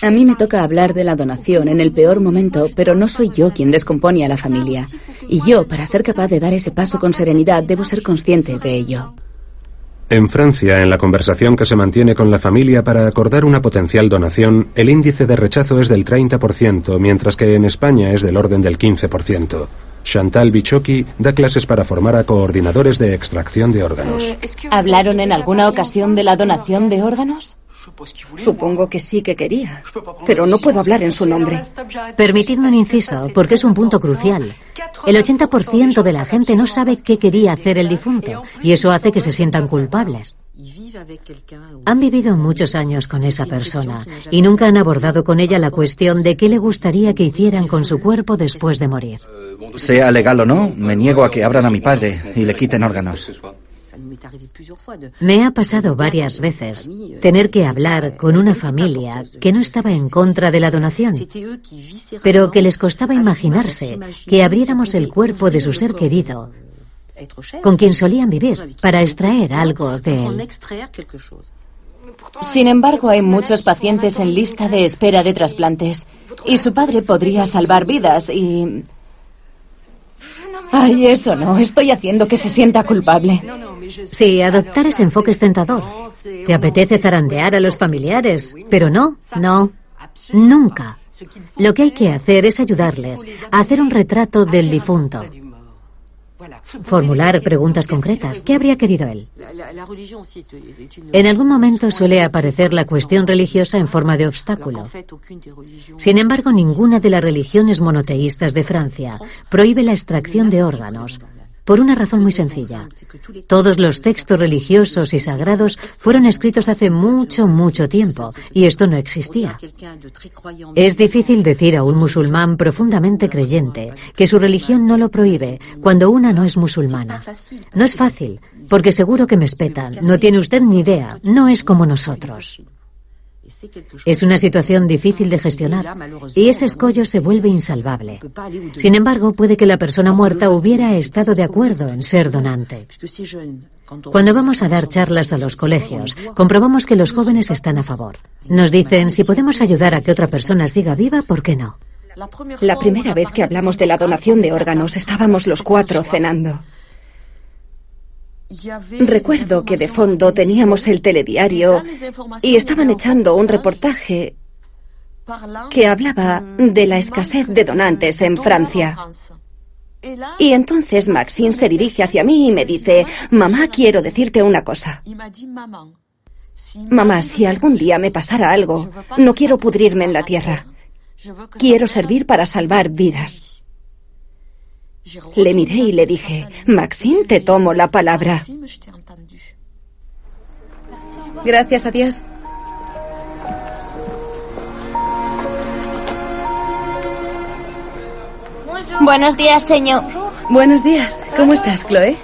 A mí me toca hablar de la donación en el peor momento, pero no soy yo quien descompone a la familia. Y yo, para ser capaz de dar ese paso con serenidad, debo ser consciente de ello. En Francia, en la conversación que se mantiene con la familia para acordar una potencial donación, el índice de rechazo es del 30%, mientras que en España es del orden del 15%. Chantal Bichocchi da clases para formar a coordinadores de extracción de órganos. ¿Hablaron en alguna ocasión de la donación de órganos? Supongo que sí que quería, pero no puedo hablar en su nombre. Permitidme un inciso, porque es un punto crucial. El 80% de la gente no sabe qué quería hacer el difunto, y eso hace que se sientan culpables. Han vivido muchos años con esa persona, y nunca han abordado con ella la cuestión de qué le gustaría que hicieran con su cuerpo después de morir. Sea legal o no, me niego a que abran a mi padre y le quiten órganos. Me ha pasado varias veces tener que hablar con una familia que no estaba en contra de la donación, pero que les costaba imaginarse que abriéramos el cuerpo de su ser querido, con quien solían vivir, para extraer algo de él. Sin embargo, hay muchos pacientes en lista de espera de trasplantes, y su padre podría salvar vidas y... Ay, eso no, estoy haciendo que se sienta culpable. Sí, adoptar ese enfoque es tentador. Te apetece zarandear a los familiares, pero no, nunca. Lo que hay que hacer es ayudarles a hacer un retrato del difunto. Formular preguntas concretas. ¿Qué habría querido él? En algún momento suele aparecer la cuestión religiosa en forma de obstáculo. Sin embargo, ninguna de las religiones monoteístas de Francia prohíbe la extracción de órganos, por una razón muy sencilla. Todos los textos religiosos y sagrados fueron escritos hace mucho, mucho tiempo, y esto no existía. Es difícil decir a un musulmán profundamente creyente que su religión no lo prohíbe cuando una no es musulmana. No es fácil, porque seguro que me espetan. No tiene usted ni idea, no es como nosotros. Es una situación difícil de gestionar y ese escollo se vuelve insalvable. Sin embargo, puede que la persona muerta hubiera estado de acuerdo en ser donante. Cuando vamos a dar charlas a los colegios, comprobamos que los jóvenes están a favor. Nos dicen, si podemos ayudar a que otra persona siga viva, ¿por qué no? La primera vez que hablamos de la donación de órganos, estábamos los 4 cenando. Recuerdo que de fondo teníamos el telediario y estaban echando un reportaje que hablaba de la escasez de donantes en Francia. Y entonces Maxime se dirige hacia mí y me dice, mamá, quiero decirte una cosa. Mamá, si algún día me pasara algo, no quiero pudrirme en la tierra. Quiero servir para salvar vidas. Le miré y le dije, Maxime, te tomo la palabra. Gracias a Dios. Buenos días, señor. Buenos días. ¿Cómo estás, Chloe?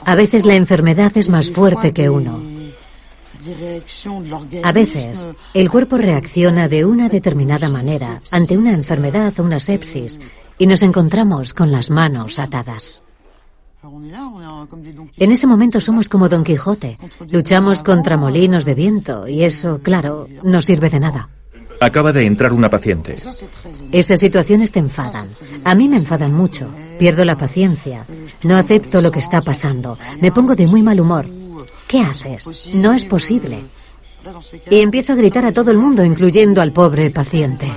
A veces la enfermedad es más fuerte que uno. A veces el cuerpo reacciona de una determinada manera ante una enfermedad o una sepsis y nos encontramos con las manos atadas. En ese momento somos como Don Quijote. Luchamos contra molinos de viento y eso, claro, no sirve de nada. Acaba de entrar una paciente. Esas situaciones te enfadan. A mí me enfadan mucho. Pierdo la paciencia. No acepto lo que está pasando. Me pongo de muy mal humor. ¿Qué haces? No es posible. Y empiezo a gritar a todo el mundo, incluyendo al pobre paciente.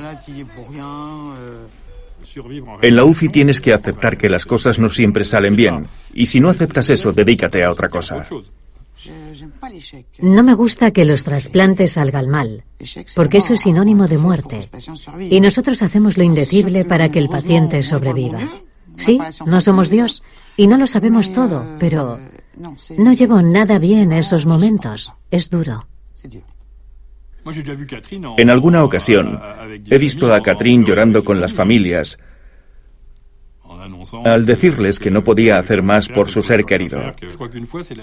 En la UCI tienes que aceptar que las cosas no siempre salen bien. Y si no aceptas eso, dedícate a otra cosa. No me gusta que los trasplantes salgan mal, porque eso es sinónimo de muerte. Y nosotros hacemos lo indecible para que el paciente sobreviva. Sí, no somos Dios y no lo sabemos todo, pero no llevo nada bien esos momentos. Es duro. En alguna ocasión he visto a Catherine llorando con las familias al decirles que no podía hacer más por su ser querido.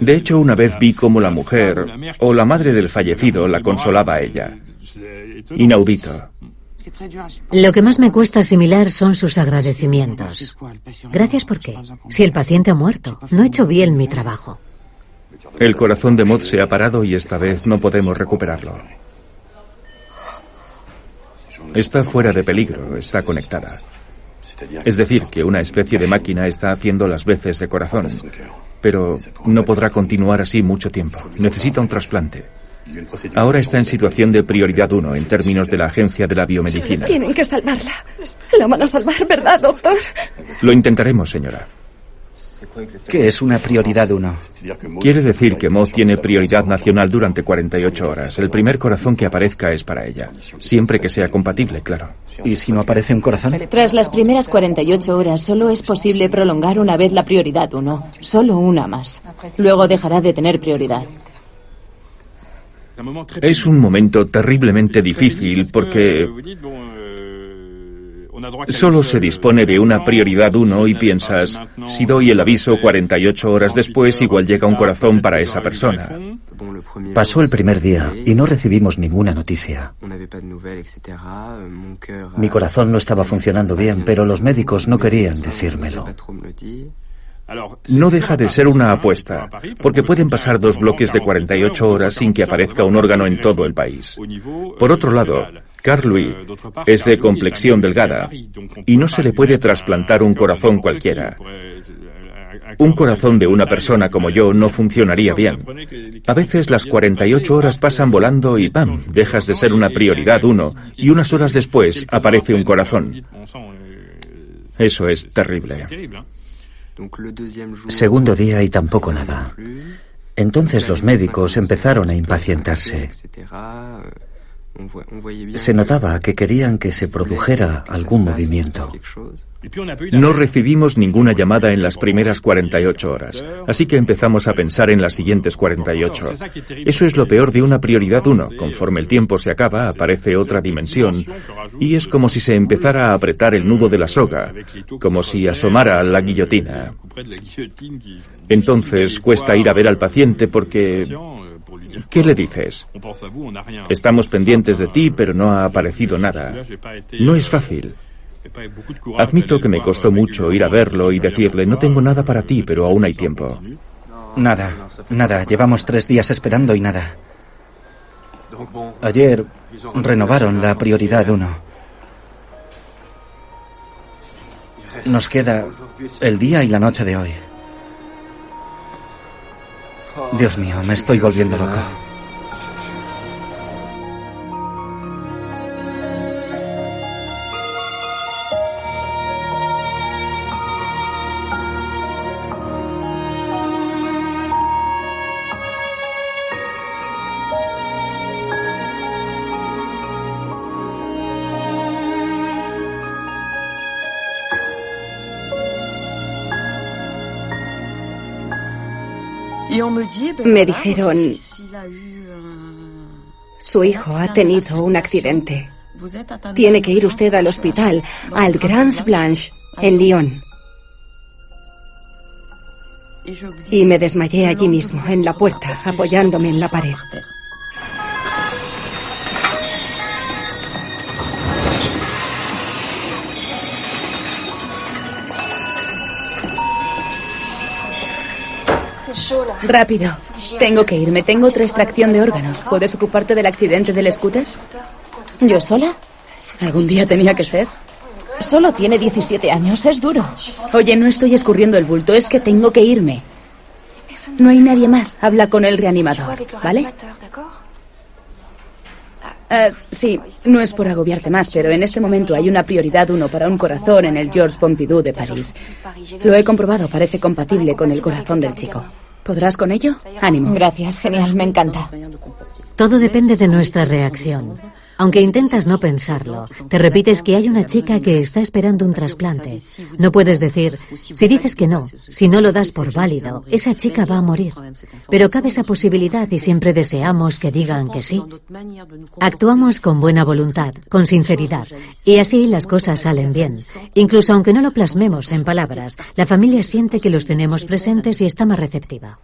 De hecho, una vez vi cómo la mujer o la madre del fallecido la consolaba a ella. Inaudito. Lo que más me cuesta asimilar son sus agradecimientos. Gracias, ¿por qué? Si el paciente ha muerto, no he hecho bien mi trabajo. El corazón de Maud se ha parado y esta vez no podemos recuperarlo. Está fuera de peligro, está conectada. Es decir, que una especie de máquina está haciendo las veces de corazón. Pero no podrá continuar así mucho tiempo. Necesita un trasplante. Ahora está en situación de prioridad 1 en términos de la Agencia de la Biomedicina. Tienen que salvarla. La van a salvar, ¿verdad, doctor? Lo intentaremos, señora. ¿Qué es una prioridad 1? Quiere decir que Maud tiene prioridad nacional durante 48 horas. El primer corazón que aparezca es para ella. Siempre que sea compatible, claro. ¿Y si no aparece un corazón? Tras las primeras 48 horas solo es posible prolongar una vez la prioridad 1. Solo una más. Luego dejará de tener prioridad. Es un momento terriblemente difícil porque solo se dispone de una prioridad 1 y piensas, si doy el aviso 48 horas después, igual llega un corazón para esa persona. Pasó el primer día y no recibimos ninguna noticia. Mi corazón no estaba funcionando bien, pero los médicos no querían decírmelo. No deja de ser una apuesta, porque pueden pasar 2 bloques de 48 horas sin que aparezca un órgano en todo el país. Por otro lado, Carl-Louis es de complexión delgada y no se le puede trasplantar un corazón cualquiera. Un corazón de una persona como yo no funcionaría bien. A veces las 48 horas pasan volando y ¡pam!, dejas de ser una prioridad 1 y unas horas después aparece un corazón. Eso es terrible. Segundo día y tampoco nada. Entonces los médicos empezaron a impacientarse. Se notaba que querían que se produjera algún movimiento. No recibimos ninguna llamada en las primeras 48 horas, así que empezamos a pensar en las siguientes 48. Eso es lo peor de una prioridad 1. Conforme el tiempo se acaba, aparece otra dimensión, y es como si se empezara a apretar el nudo de la soga, como si asomara la guillotina. Entonces cuesta ir a ver al paciente porque... ¿Qué le dices? Estamos pendientes de ti, pero no ha aparecido nada. No es fácil. Admito que me costó mucho ir a verlo y decirle, no tengo nada para ti, pero aún hay tiempo. Nada. Llevamos 3 días esperando y nada. Ayer renovaron la prioridad 1. Nos queda el día y la noche de hoy. Dios mío, me estoy volviendo loco. Me dijeron, su hijo ha tenido un accidente. Tiene que ir usted al hospital, al Grange Blanche, en Lyon. y me desmayé allí mismo, en la puerta, apoyándome en la pared. Rápido. Tengo que irme. Tengo otra extracción de órganos. ¿Puedes ocuparte del accidente del scooter? ¿Yo sola? ¿Algún día tenía que ser? Solo tiene 17 años. Es duro. Oye, no estoy escurriendo el bulto. Es que tengo que irme. No hay nadie más. Habla con el reanimador, ¿vale? Sí, no es por agobiarte más, pero en este momento hay una prioridad 1 para un corazón en el Georges Pompidou de París. Lo he comprobado, parece compatible con el corazón del chico. ¿Podrás con ello? Ánimo. Gracias, genial, me encanta. Todo depende de nuestra reacción. Aunque intentas no pensarlo, te repites que hay una chica que está esperando un trasplante. No puedes decir, si dices que no, si no lo das por válido, esa chica va a morir. Pero cabe esa posibilidad y siempre deseamos que digan que sí. Actuamos con buena voluntad, con sinceridad, y así las cosas salen bien. Incluso aunque no lo plasmemos en palabras, la familia siente que los tenemos presentes y está más receptiva.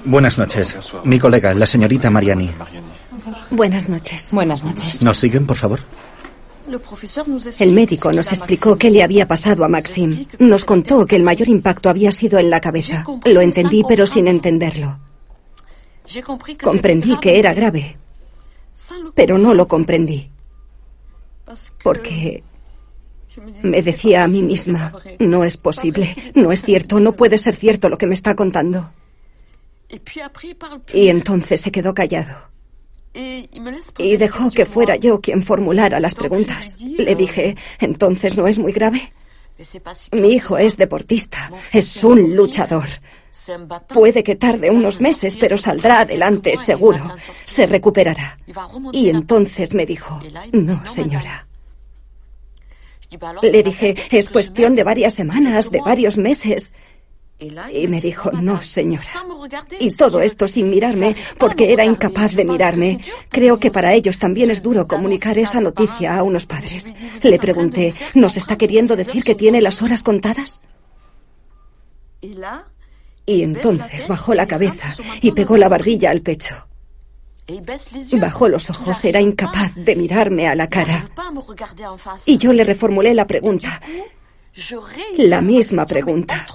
Buenas noches. Mi colega, la señorita Mariani. Buenas noches. Buenas noches. ¿Nos siguen, por favor? El médico nos explicó qué le había pasado a Maxime. Nos contó que el mayor impacto había sido en la cabeza. Lo entendí, pero sin entenderlo. Comprendí que era grave, pero no lo comprendí. Porque me decía a mí misma, no es posible, no es cierto, no puede ser cierto lo que me está contando. Y entonces se quedó callado. Y dejó que fuera yo quien formulara las preguntas. Le dije, ¿entonces no es muy grave? Mi hijo es deportista, es un luchador. Puede que tarde unos meses, pero saldrá adelante, seguro. Se recuperará. Y entonces me dijo, no, señora. Le dije, es cuestión de varias semanas, de varios meses. Y me dijo, no, señora. Y todo esto sin mirarme, porque era incapaz de mirarme. Creo que para ellos también es duro comunicar esa noticia a unos padres. Le pregunté, ¿nos está queriendo decir que tiene las horas contadas? Y entonces bajó la cabeza y pegó la barbilla al pecho. Bajó los ojos, era incapaz de mirarme a la cara. Y yo le reformulé la pregunta. La misma pregunta.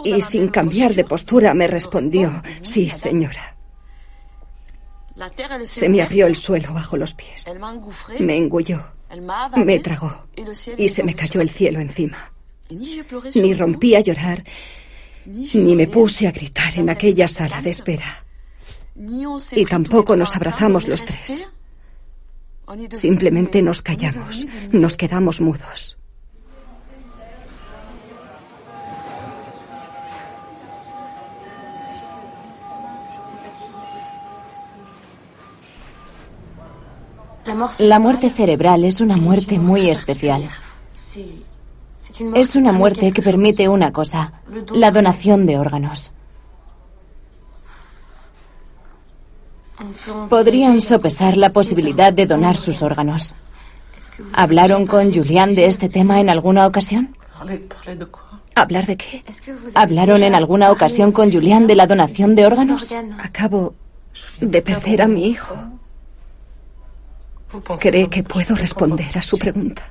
Y sin cambiar de postura me respondió, sí, señora. Se me abrió el suelo bajo los pies. Me engulló, me tragó y se me cayó el cielo encima. Ni rompí a llorar, ni me puse a gritar en aquella sala de espera. Y tampoco nos abrazamos los tres. Simplemente nos callamos, nos quedamos mudos. La muerte cerebral es una muerte muy especial. Es una muerte que permite una cosa, la donación de órganos. Podrían sopesar la posibilidad de donar sus órganos. ¿Hablaron con Julián de este tema en alguna ocasión? ¿Hablar de qué? ¿Hablaron en alguna ocasión con Julián de la donación de órganos? Acabo de perder a mi hijo. ¿Cree que puedo responder a su pregunta?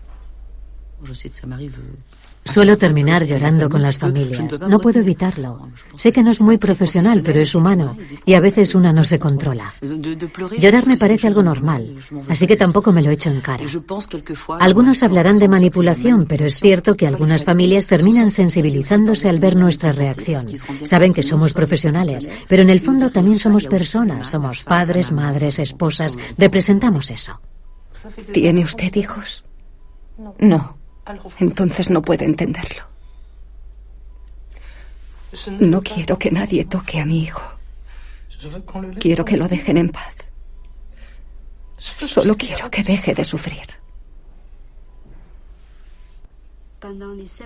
Suelo terminar llorando con las familias. No puedo evitarlo. Sé que no es muy profesional, pero es humano. Y a veces una no se controla. Llorar me parece algo normal, así que tampoco me lo echo en cara. Algunos hablarán de manipulación, pero es cierto que algunas familias terminan sensibilizándose al ver nuestra reacción. Saben que somos profesionales, pero en el fondo también somos personas. Somos padres, madres, esposas. Representamos eso. ¿Tiene usted hijos? No. Entonces no puede entenderlo. No quiero que nadie toque a mi hijo. Quiero que lo dejen en paz. Solo quiero que deje de sufrir.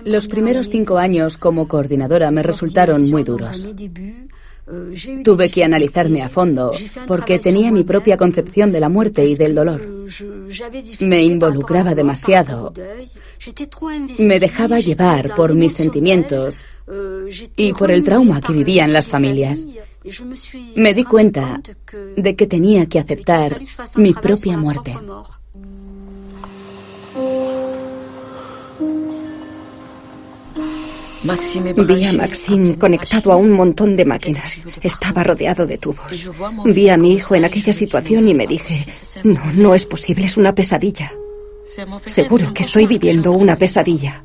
Los primeros 5 años como coordinadora me resultaron muy duros. Tuve que analizarme a fondo porque tenía mi propia concepción de la muerte y del dolor. Me involucraba demasiado. Me dejaba llevar por mis sentimientos y por el trauma que vivían las familias. Me di cuenta de que tenía que aceptar mi propia muerte. Vi a Maxime conectado a un montón de máquinas. Estaba rodeado de tubos. Vi a mi hijo en aquella situación y me dije, no es posible, es una pesadilla. Seguro que estoy viviendo una pesadilla.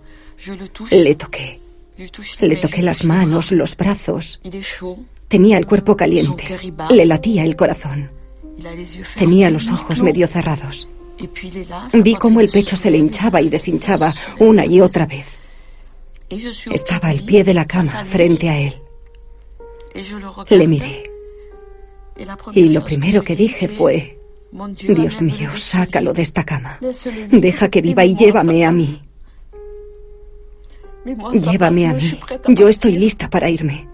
Le toqué las manos, los brazos. Tenía el cuerpo caliente. Le latía el corazón. Tenía los ojos medio cerrados. Vi cómo el pecho se le hinchaba y deshinchaba una y otra vez. Estaba al pie de la cama, frente a él. Le miré. Y lo primero que dije fue, Dios mío, sácalo de esta cama. Deja que viva y llévame a mí. Llévame a mí. Yo estoy lista para irme.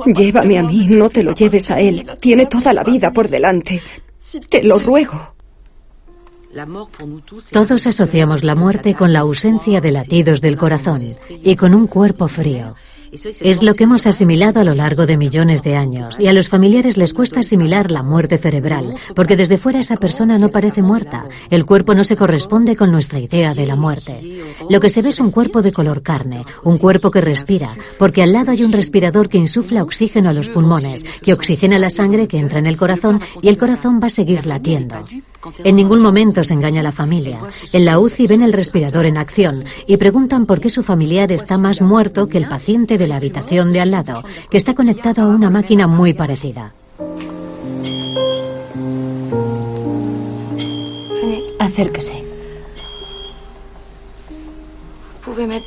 Llévame a mí, no te lo lleves a él. Tiene toda la vida por delante. Te lo ruego. Todos asociamos la muerte con la ausencia de latidos del corazón y con un cuerpo frío. Es lo que hemos asimilado a lo largo de millones de años, y a los familiares les cuesta asimilar la muerte cerebral, porque desde fuera esa persona no parece muerta. El cuerpo no se corresponde con nuestra idea de la muerte. Lo que se ve es un cuerpo de color carne, un cuerpo que respira, porque al lado hay un respirador que insufla oxígeno a los pulmones, que oxigena la sangre que entra en el corazón, y el corazón va a seguir latiendo. En ningún momento se engaña a la familia. En la UCI ven el respirador en acción y preguntan por qué su familiar está más muerto que el paciente de la habitación de al lado, que está conectado a una máquina muy parecida. Acérquese.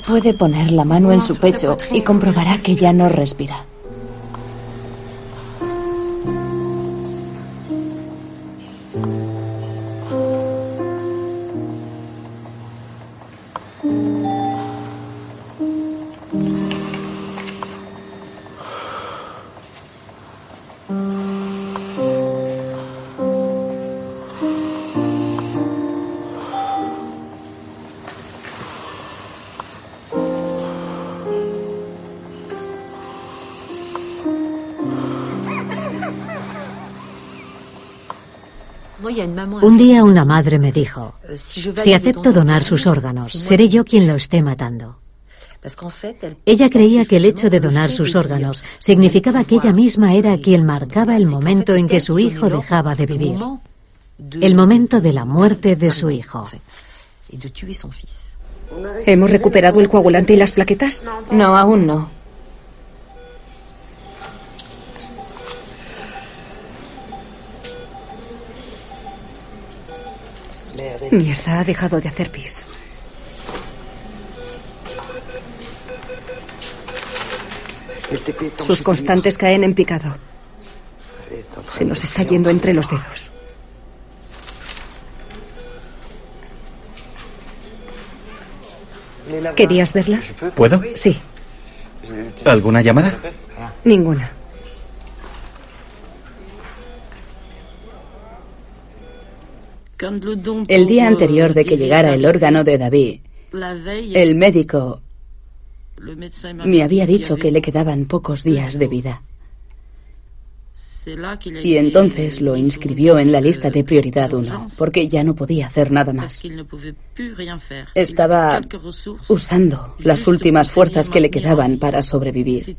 Puede poner la mano en su pecho y comprobará que ya no respira. Un día una madre me dijo, si acepto donar sus órganos, seré yo quien lo esté matando. Ella creía que el hecho de donar sus órganos significaba que ella misma era quien marcaba el momento en que su hijo dejaba de vivir. El momento de la muerte de su hijo. ¿Hemos recuperado el coagulante y las plaquetas? No, aún no. Mierda, ha dejado de hacer pis. Sus constantes caen en picado. Se nos está yendo entre los dedos. ¿Querías verla? ¿Puedo? Sí. ¿Alguna llamada? Ninguna. El día anterior de que llegara el órgano de David, el médico me había dicho que le quedaban pocos días de vida. Y entonces lo inscribió en la lista de prioridad 1, porque ya no podía hacer nada más. Estaba usando las últimas fuerzas que le quedaban para sobrevivir.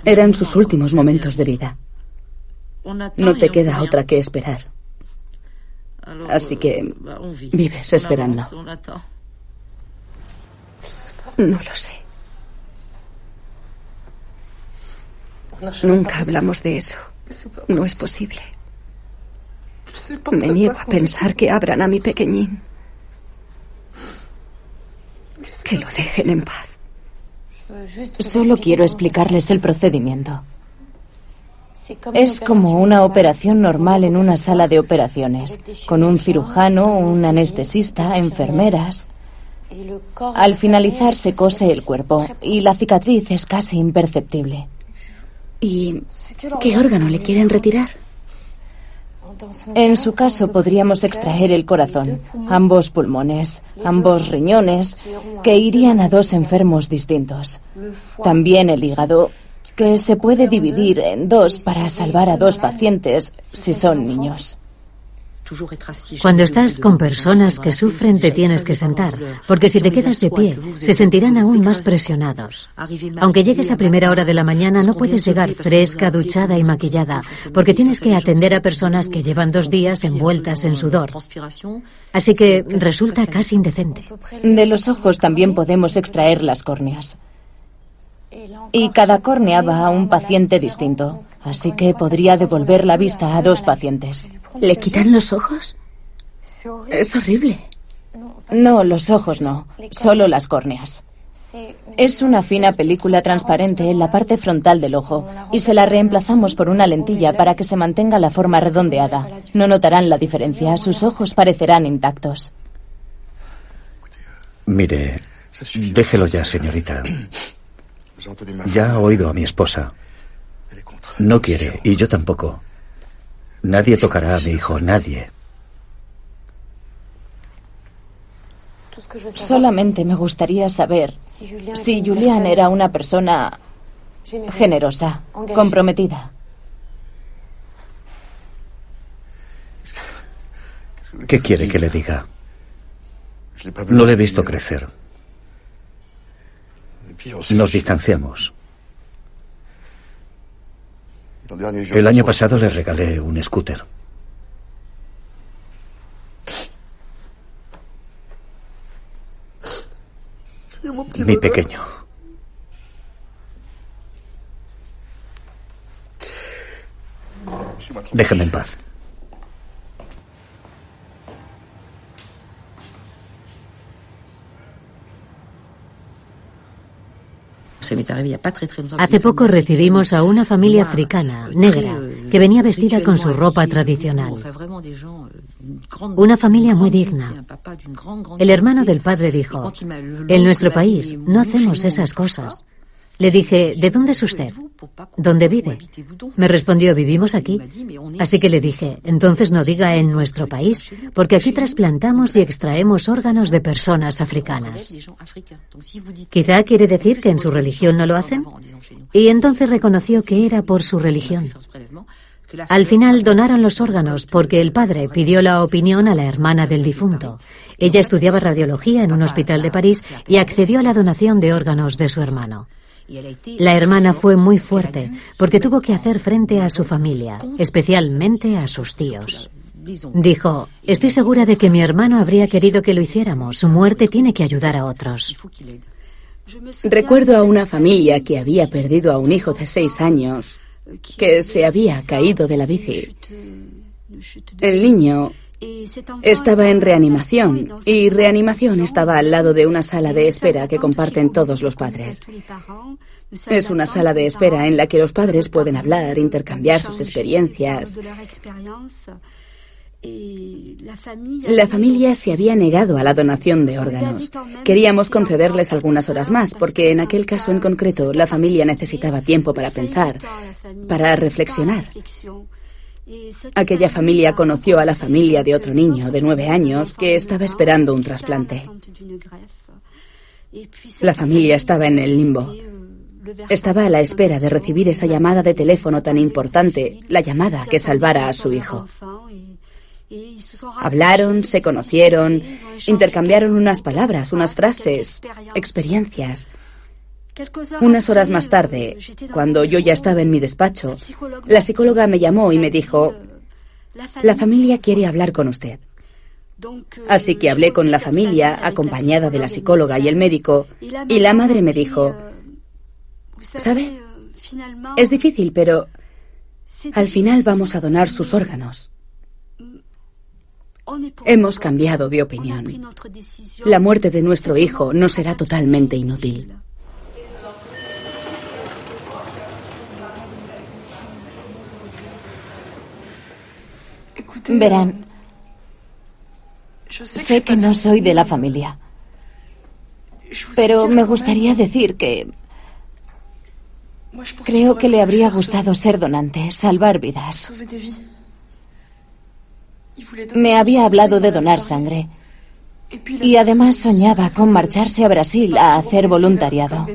Eran sus últimos momentos de vida. No te queda otra que esperar. Así que vives esperando. No lo sé. Nunca hablamos de eso. No es posible. Me niego a pensar que abran a mi pequeñín. Que lo dejen en paz. Solo quiero explicarles el procedimiento. Es como una operación normal en una sala de operaciones, con un cirujano, un anestesista, enfermeras. Al finalizar se cose el cuerpo y la cicatriz es casi imperceptible. ¿Y qué órgano le quieren retirar? En su caso podríamos extraer el corazón, ambos pulmones, ambos riñones, que irían a 2 enfermos distintos. También el hígado, que se puede dividir en 2 para salvar a 2 pacientes si son niños. Cuando estás con personas que sufren, te tienes que sentar, porque si te quedas de pie, se sentirán aún más presionados. Aunque llegues a primera hora de la mañana, no puedes llegar fresca, duchada y maquillada, porque tienes que atender a personas que llevan 2 días envueltas en sudor. Así que resulta casi indecente. De los ojos también podemos extraer las córneas. Y cada córnea va a un paciente distinto, así que podría devolver la vista a 2 pacientes. ¿Le quitan los ojos? Es horrible. No, los ojos no, solo las córneas. Es una fina película transparente en la parte frontal del ojo y se la reemplazamos por una lentilla para que se mantenga la forma redondeada. No notarán la diferencia, sus ojos parecerán intactos. Mire, déjelo ya, señorita. Ya ha oído a mi esposa. No quiere, y yo tampoco. Nadie tocará a mi hijo, nadie. Solamente me gustaría saber si Julián era una persona generosa, comprometida. ¿Qué quiere que le diga? No le he visto crecer. Nos distanciamos. El año pasado le regalé un scooter. Mi pequeño. Déjame en paz. Hace poco recibimos a una familia africana, negra, que venía vestida con su ropa tradicional. Una familia muy digna. El hermano del padre dijo: en nuestro país no hacemos esas cosas. Le dije: ¿de dónde es usted? ¿Dónde vive? Me respondió: vivimos aquí. Así que le dije: entonces no diga en nuestro país, porque aquí trasplantamos y extraemos órganos de personas africanas. Quizá quiere decir que en su religión no lo hacen. Y entonces reconoció que era por su religión. Al final donaron los órganos porque el padre pidió la opinión a la hermana del difunto. Ella estudiaba radiología en un hospital de París y accedió a la donación de órganos de su hermano. La hermana fue muy fuerte porque tuvo que hacer frente a su familia, especialmente a sus tíos. Dijo: estoy segura de que mi hermano habría querido que lo hiciéramos. Su muerte tiene que ayudar a otros. Recuerdo a una familia que había perdido a un hijo de 6 años que se había caído de la bici. El niño estaba en reanimación y reanimación estaba al lado de una sala de espera que comparten todos los padres. Es una sala de espera en la que los padres pueden hablar, intercambiar sus experiencias. La familia se había negado a la donación de órganos. Queríamos concederles algunas horas más, porque en aquel caso en concreto la familia necesitaba tiempo para pensar, para reflexionar. Aquella familia conoció a la familia de otro niño de 9 años que estaba esperando un trasplante. La familia estaba en el limbo. Estaba a la espera de recibir esa llamada de teléfono tan importante, la llamada que salvara a su hijo. Hablaron, se conocieron, intercambiaron unas palabras, unas frases, experiencias. Unas horas más tarde, cuando yo ya estaba en mi despacho, la psicóloga me llamó y me dijo: la familia quiere hablar con usted. Así que hablé con la familia, acompañada de la psicóloga y el médico, y la madre me dijo: ¿sabe? Es difícil, pero al final vamos a donar sus órganos. Hemos cambiado de opinión. La muerte de nuestro hijo no será totalmente inútil. Verán, sé que no soy de la familia, pero me gustaría decir que creo que le habría gustado ser donante, salvar vidas. Me había hablado de donar sangre y además soñaba con marcharse a Brasil a hacer voluntariado.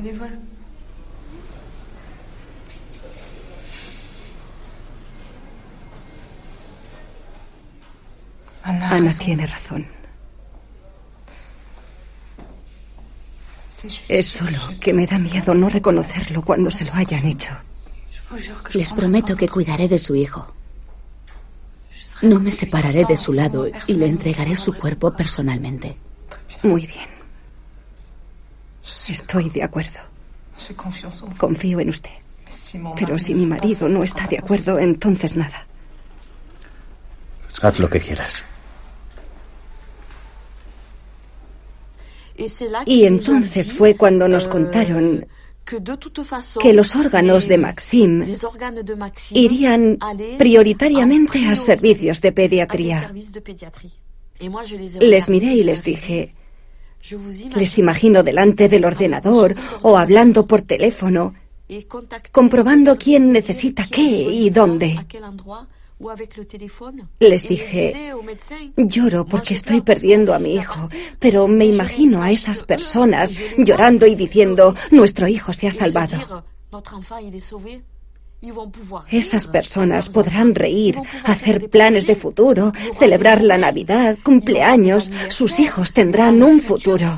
Ana tiene razón. Es solo que me da miedo no reconocerlo cuando se lo hayan hecho. Les prometo que cuidaré de su hijo. No me separaré de su lado y le entregaré su cuerpo personalmente. Muy bien. Estoy de acuerdo. Confío en usted. Pero si mi marido no está de acuerdo, entonces nada. Haz lo que quieras. Y entonces fue cuando nos contaron que los órganos de Maxime irían prioritariamente a servicios de pediatría. Les miré y les dije, les imagino delante del ordenador o hablando por teléfono, comprobando quién necesita qué y dónde. Les dije, lloro porque estoy perdiendo a mi hijo, pero me imagino a esas personas llorando y diciendo, nuestro hijo se ha salvado. Esas personas podrán reír, hacer planes de futuro, celebrar la Navidad, cumpleaños. Sus hijos tendrán un futuro.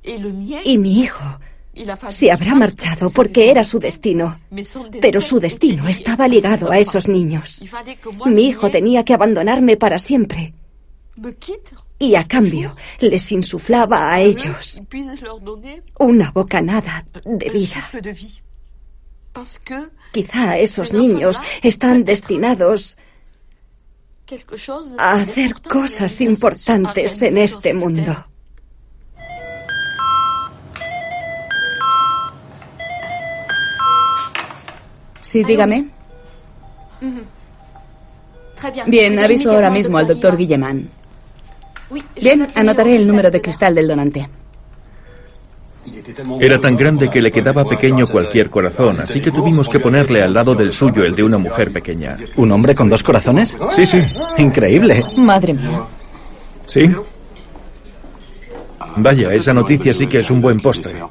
Y mi hijo se habrá marchado porque era su destino, pero su destino estaba ligado a esos niños. Mi hijo tenía que abandonarme para siempre. Y a cambio les insuflaba a ellos una bocanada de vida. Quizá esos niños están destinados a hacer cosas importantes en este mundo. Sí, dígame. Bien, aviso ahora mismo al doctor Guillemán. Bien, anotaré el número de cristal del donante. Era tan grande que le quedaba pequeño cualquier corazón, así que tuvimos que ponerle al lado del suyo el de una mujer pequeña. ¿Un hombre con 2 corazones? Sí, sí. Increíble. Madre mía. ¿Sí? Vaya, esa noticia sí que es un buen postre.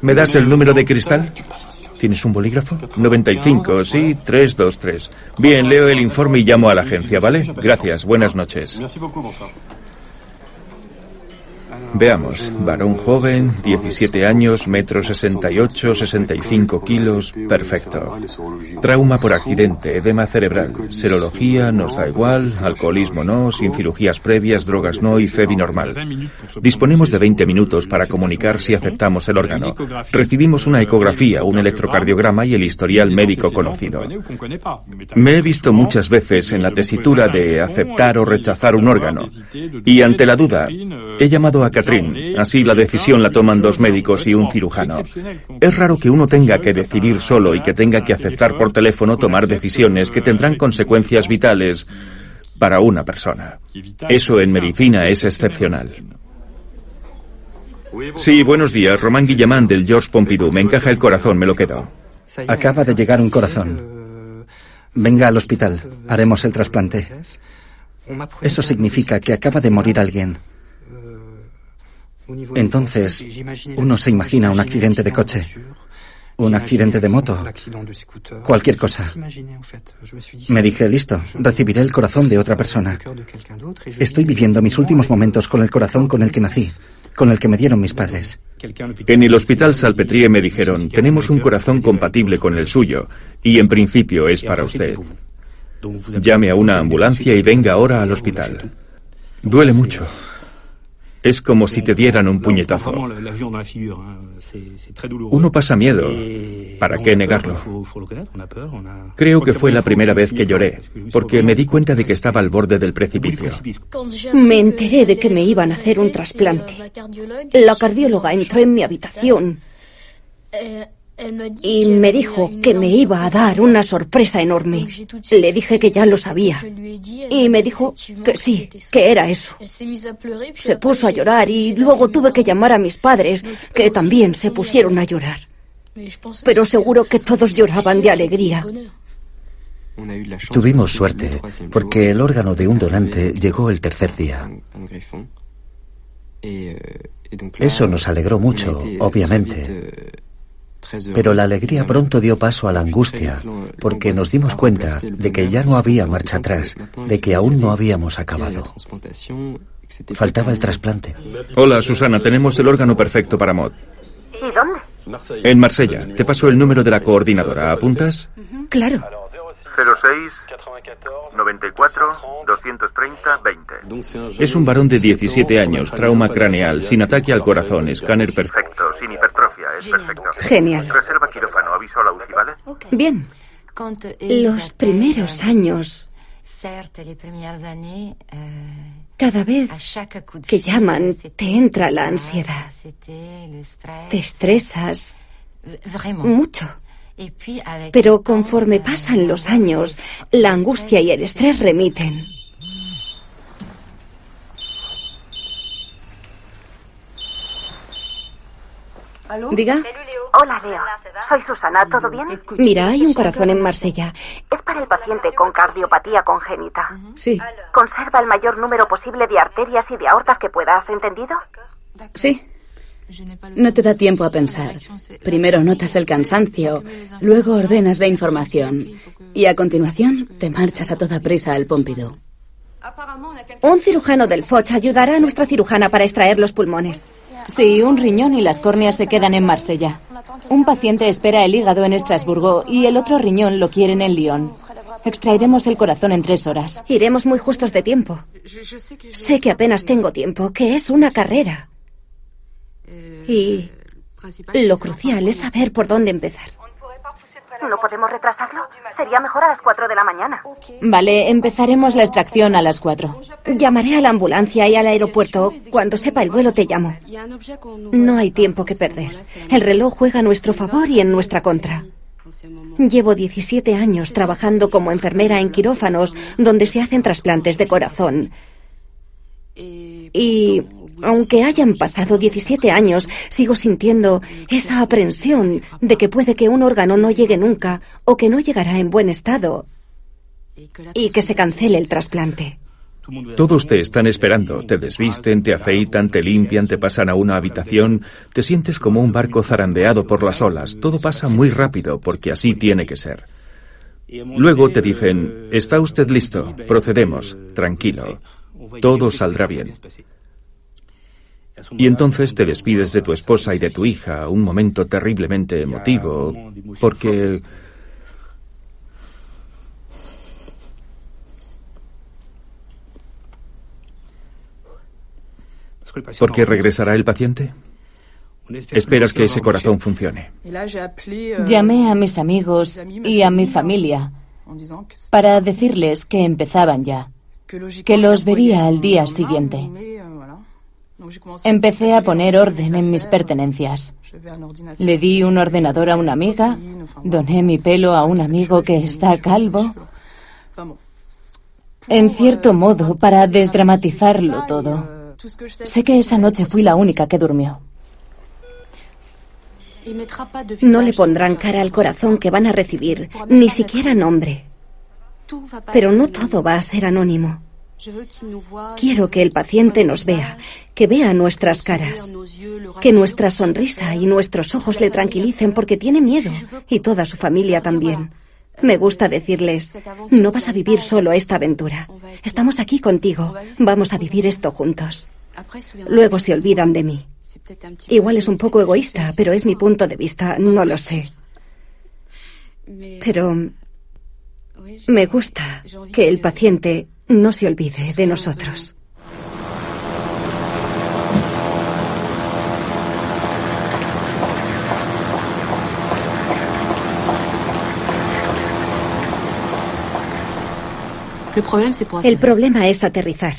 ¿Me das el número de cristal? ¿Tienes un bolígrafo? 95, sí, 323. Bien, leo el informe y llamo a la agencia, ¿vale? Gracias, buenas noches. Veamos, varón joven, 17 años, 1,68 m, 65 kilos, perfecto. Trauma por accidente, edema cerebral, serología, nos da igual, alcoholismo no, sin cirugías previas, drogas no y FEBI normal. Disponemos de 20 minutos para comunicar si aceptamos el órgano. Recibimos una ecografía, un electrocardiograma y el historial médico conocido. Me he visto muchas veces en la tesitura de aceptar o rechazar un órgano. Y ante la duda, he llamado a Catherine, así la decisión la toman 2 médicos y un cirujano. Es raro que uno tenga que decidir solo y que tenga que aceptar por teléfono tomar decisiones que tendrán consecuencias vitales para una persona. Eso en medicina es excepcional. Sí, buenos días, Román Guillemán del Georges Pompidou. Me encaja el corazón, me lo quedo. Acaba de llegar un corazón. Venga al hospital, haremos el trasplante. Eso significa que acaba de morir alguien. Entonces, uno se imagina un accidente de coche, un accidente de moto, cualquier cosa. Me dije, listo, recibiré el corazón de otra persona. Estoy viviendo mis últimos momentos con el corazón con el que nací, con el que me dieron mis padres. En el hospital Salpêtrière me dijeron, tenemos un corazón compatible con el suyo, y en principio es para usted. Llame a una ambulancia y venga ahora al hospital. Duele mucho. Es como si te dieran un puñetazo. Uno pasa miedo. ¿Para qué negarlo? Creo que fue la primera vez que lloré, porque me di cuenta de que estaba al borde del precipicio. Me enteré de que me iban a hacer un trasplante. La cardióloga entró en mi habitación y me dijo que me iba a dar una sorpresa enorme. Le dije que ya lo sabía. Y me dijo que sí, que era eso. Se puso a llorar y luego tuve que llamar a mis padres, que también se pusieron a llorar. Pero seguro que todos lloraban de alegría. Tuvimos suerte, porque el órgano de un donante llegó el tercer día. Eso nos alegró mucho, obviamente. Pero la alegría pronto dio paso a la angustia, porque nos dimos cuenta de que ya no había marcha atrás, de que aún no habíamos acabado. Faltaba el trasplante. Hola, Susana, tenemos el órgano perfecto para Maud. ¿Y dónde? En Marsella. Te paso el número de la coordinadora. ¿Apuntas? Claro. 06 94 230 20. Es un varón de 17 años, trauma craneal, sin ataque al corazón, escáner perfecto, sin hipertrofia, es perfecto. Genial. Reserva quirófano, aviso a la UCI, ¿vale? Bien. Los primeros años, cada vez que llaman, te entra la ansiedad. Te estresas mucho. Pero conforme pasan los años, la angustia y el estrés remiten. Diga. Hola, Leo. Soy Susana. ¿Todo bien? Mira, hay un corazón en Marsella. Es para el paciente con cardiopatía congénita. Sí. Conserva el mayor número posible de arterias y de aortas que puedas, ¿entendido? Sí. No te da tiempo a pensar. Primero notas el cansancio, luego ordenas la información y a continuación te marchas a toda prisa al Pompidou. Un cirujano del Foch ayudará a nuestra cirujana para extraer los pulmones. Sí, un riñón y las córneas se quedan en Marsella. Un paciente espera el hígado en Estrasburgo y el otro riñón lo quieren en Lyon. Extraeremos el corazón en 3 horas. Iremos muy justos de tiempo. Sé que apenas tengo tiempo, que es una carrera. Y lo crucial es saber por dónde empezar. ¿No podemos retrasarlo? Sería mejor a las 4 de la mañana. Vale, empezaremos la extracción a las 4. Llamaré a la ambulancia y al aeropuerto. Cuando sepa el vuelo te llamo. No hay tiempo que perder. El reloj juega a nuestro favor y en nuestra contra. Llevo 17 años trabajando como enfermera en quirófanos donde se hacen trasplantes de corazón. Y aunque hayan pasado 17 años, sigo sintiendo esa aprensión de que puede que un órgano no llegue nunca o que no llegará en buen estado y que se cancele el trasplante. Todos te están esperando, te desvisten, te afeitan, te limpian, te pasan a una habitación, te sientes como un barco zarandeado por las olas. Todo pasa muy rápido porque así tiene que ser. Luego te dicen, ¿está usted listo? Procedemos, tranquilo, todo saldrá bien. Y entonces te despides de tu esposa y de tu hija, un momento terriblemente emotivo, porque... ¿Porque regresará el paciente? Esperas que ese corazón funcione. Llamé a mis amigos y a mi familia para decirles que empezaban ya, que los vería al día siguiente. Empecé a poner orden en mis pertenencias. Le di un ordenador a una amiga, doné mi pelo a un amigo que está calvo. En cierto modo, para desdramatizarlo todo. Sé que esa noche fui la única que durmió. No le pondrán cara al corazón que van a recibir, ni siquiera nombre. Pero no todo va a ser anónimo. Quiero que el paciente nos vea, que vea nuestras caras, que nuestra sonrisa y nuestros ojos le tranquilicen porque tiene miedo, y toda su familia también. Me gusta decirles, no vas a vivir solo esta aventura. Estamos aquí contigo, vamos a vivir esto juntos. Luego se olvidan de mí. Igual es un poco egoísta, pero es mi punto de vista, no lo sé. Pero me gusta que el paciente no se olvide de nosotros. El problema es aterrizar.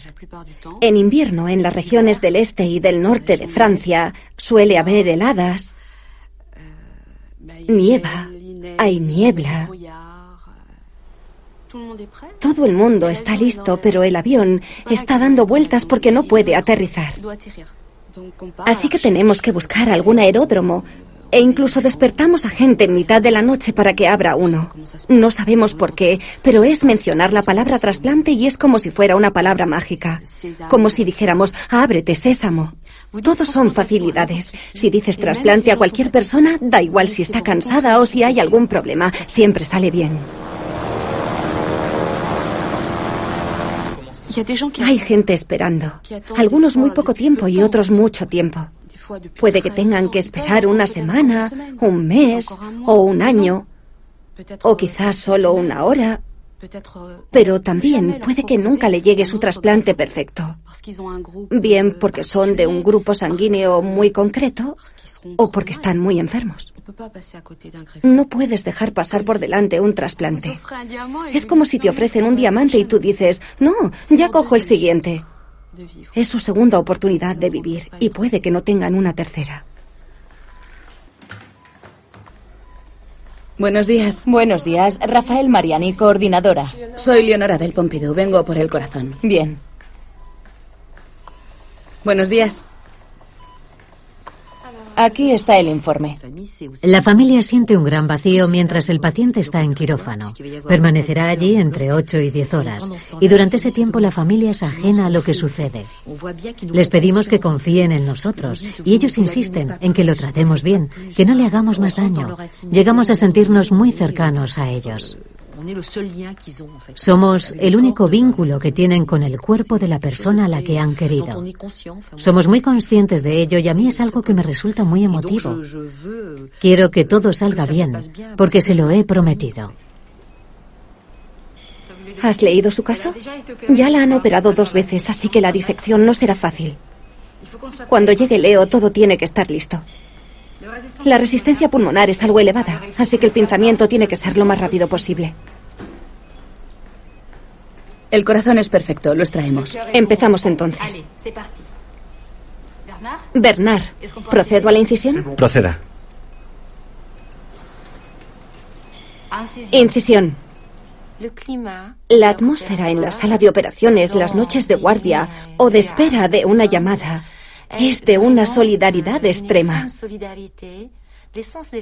En invierno, en las regiones del este y del norte de Francia, suele haber heladas, nieva, hay niebla. Todo el mundo está listo, pero el avión está dando vueltas porque no puede aterrizar. Así que tenemos que buscar algún aeródromo e incluso despertamos a gente en mitad de la noche para que abra uno. No sabemos por qué, pero es mencionar la palabra trasplante y es como si fuera una palabra mágica. Como si dijéramos, ábrete, sésamo. Todos son facilidades. Si dices trasplante a cualquier persona, da igual si está cansada o si hay algún problema, siempre sale bien. Hay gente esperando, algunos muy poco tiempo y otros mucho tiempo. Puede que tengan que esperar una semana, un mes o un año, o quizás solo una hora, pero también puede que nunca le llegue su trasplante perfecto. Bien porque son de un grupo sanguíneo muy concreto o porque están muy enfermos. No puedes dejar pasar por delante un trasplante. Es como si te ofrecen un diamante y tú dices, no, ya cojo el siguiente. Es su segunda oportunidad de vivir y puede que no tengan una tercera. Buenos días. Buenos días. Rafael Mariani, coordinadora. Soy Leonora del Pompidou. Vengo por el corazón. Bien. Buenos días. Aquí está el informe. La familia siente un gran vacío mientras el paciente está en quirófano. Permanecerá allí entre 8 y 10 horas. Y durante ese tiempo la familia es ajena a lo que sucede. Les pedimos que confíen en nosotros. Y ellos insisten en que lo tratemos bien, que no le hagamos más daño. Llegamos a sentirnos muy cercanos a ellos. Somos el único vínculo que tienen con el cuerpo de la persona a la que han querido. Somos muy conscientes de ello y a mí es algo que me resulta muy emotivo. Quiero que todo salga bien, porque se lo he prometido. ¿Has leído su caso? Ya la han operado 2 veces, así que la disección no será fácil. Cuando llegue Leo, todo tiene que estar listo. La resistencia pulmonar es algo elevada, así que el pinzamiento tiene que ser lo más rápido posible. El corazón es perfecto, lo extraemos. Empezamos entonces. Bernard, ¿procedo a la incisión? Proceda. Incisión. La atmósfera en la sala de operaciones, las noches de guardia o de espera de una llamada es de una solidaridad extrema.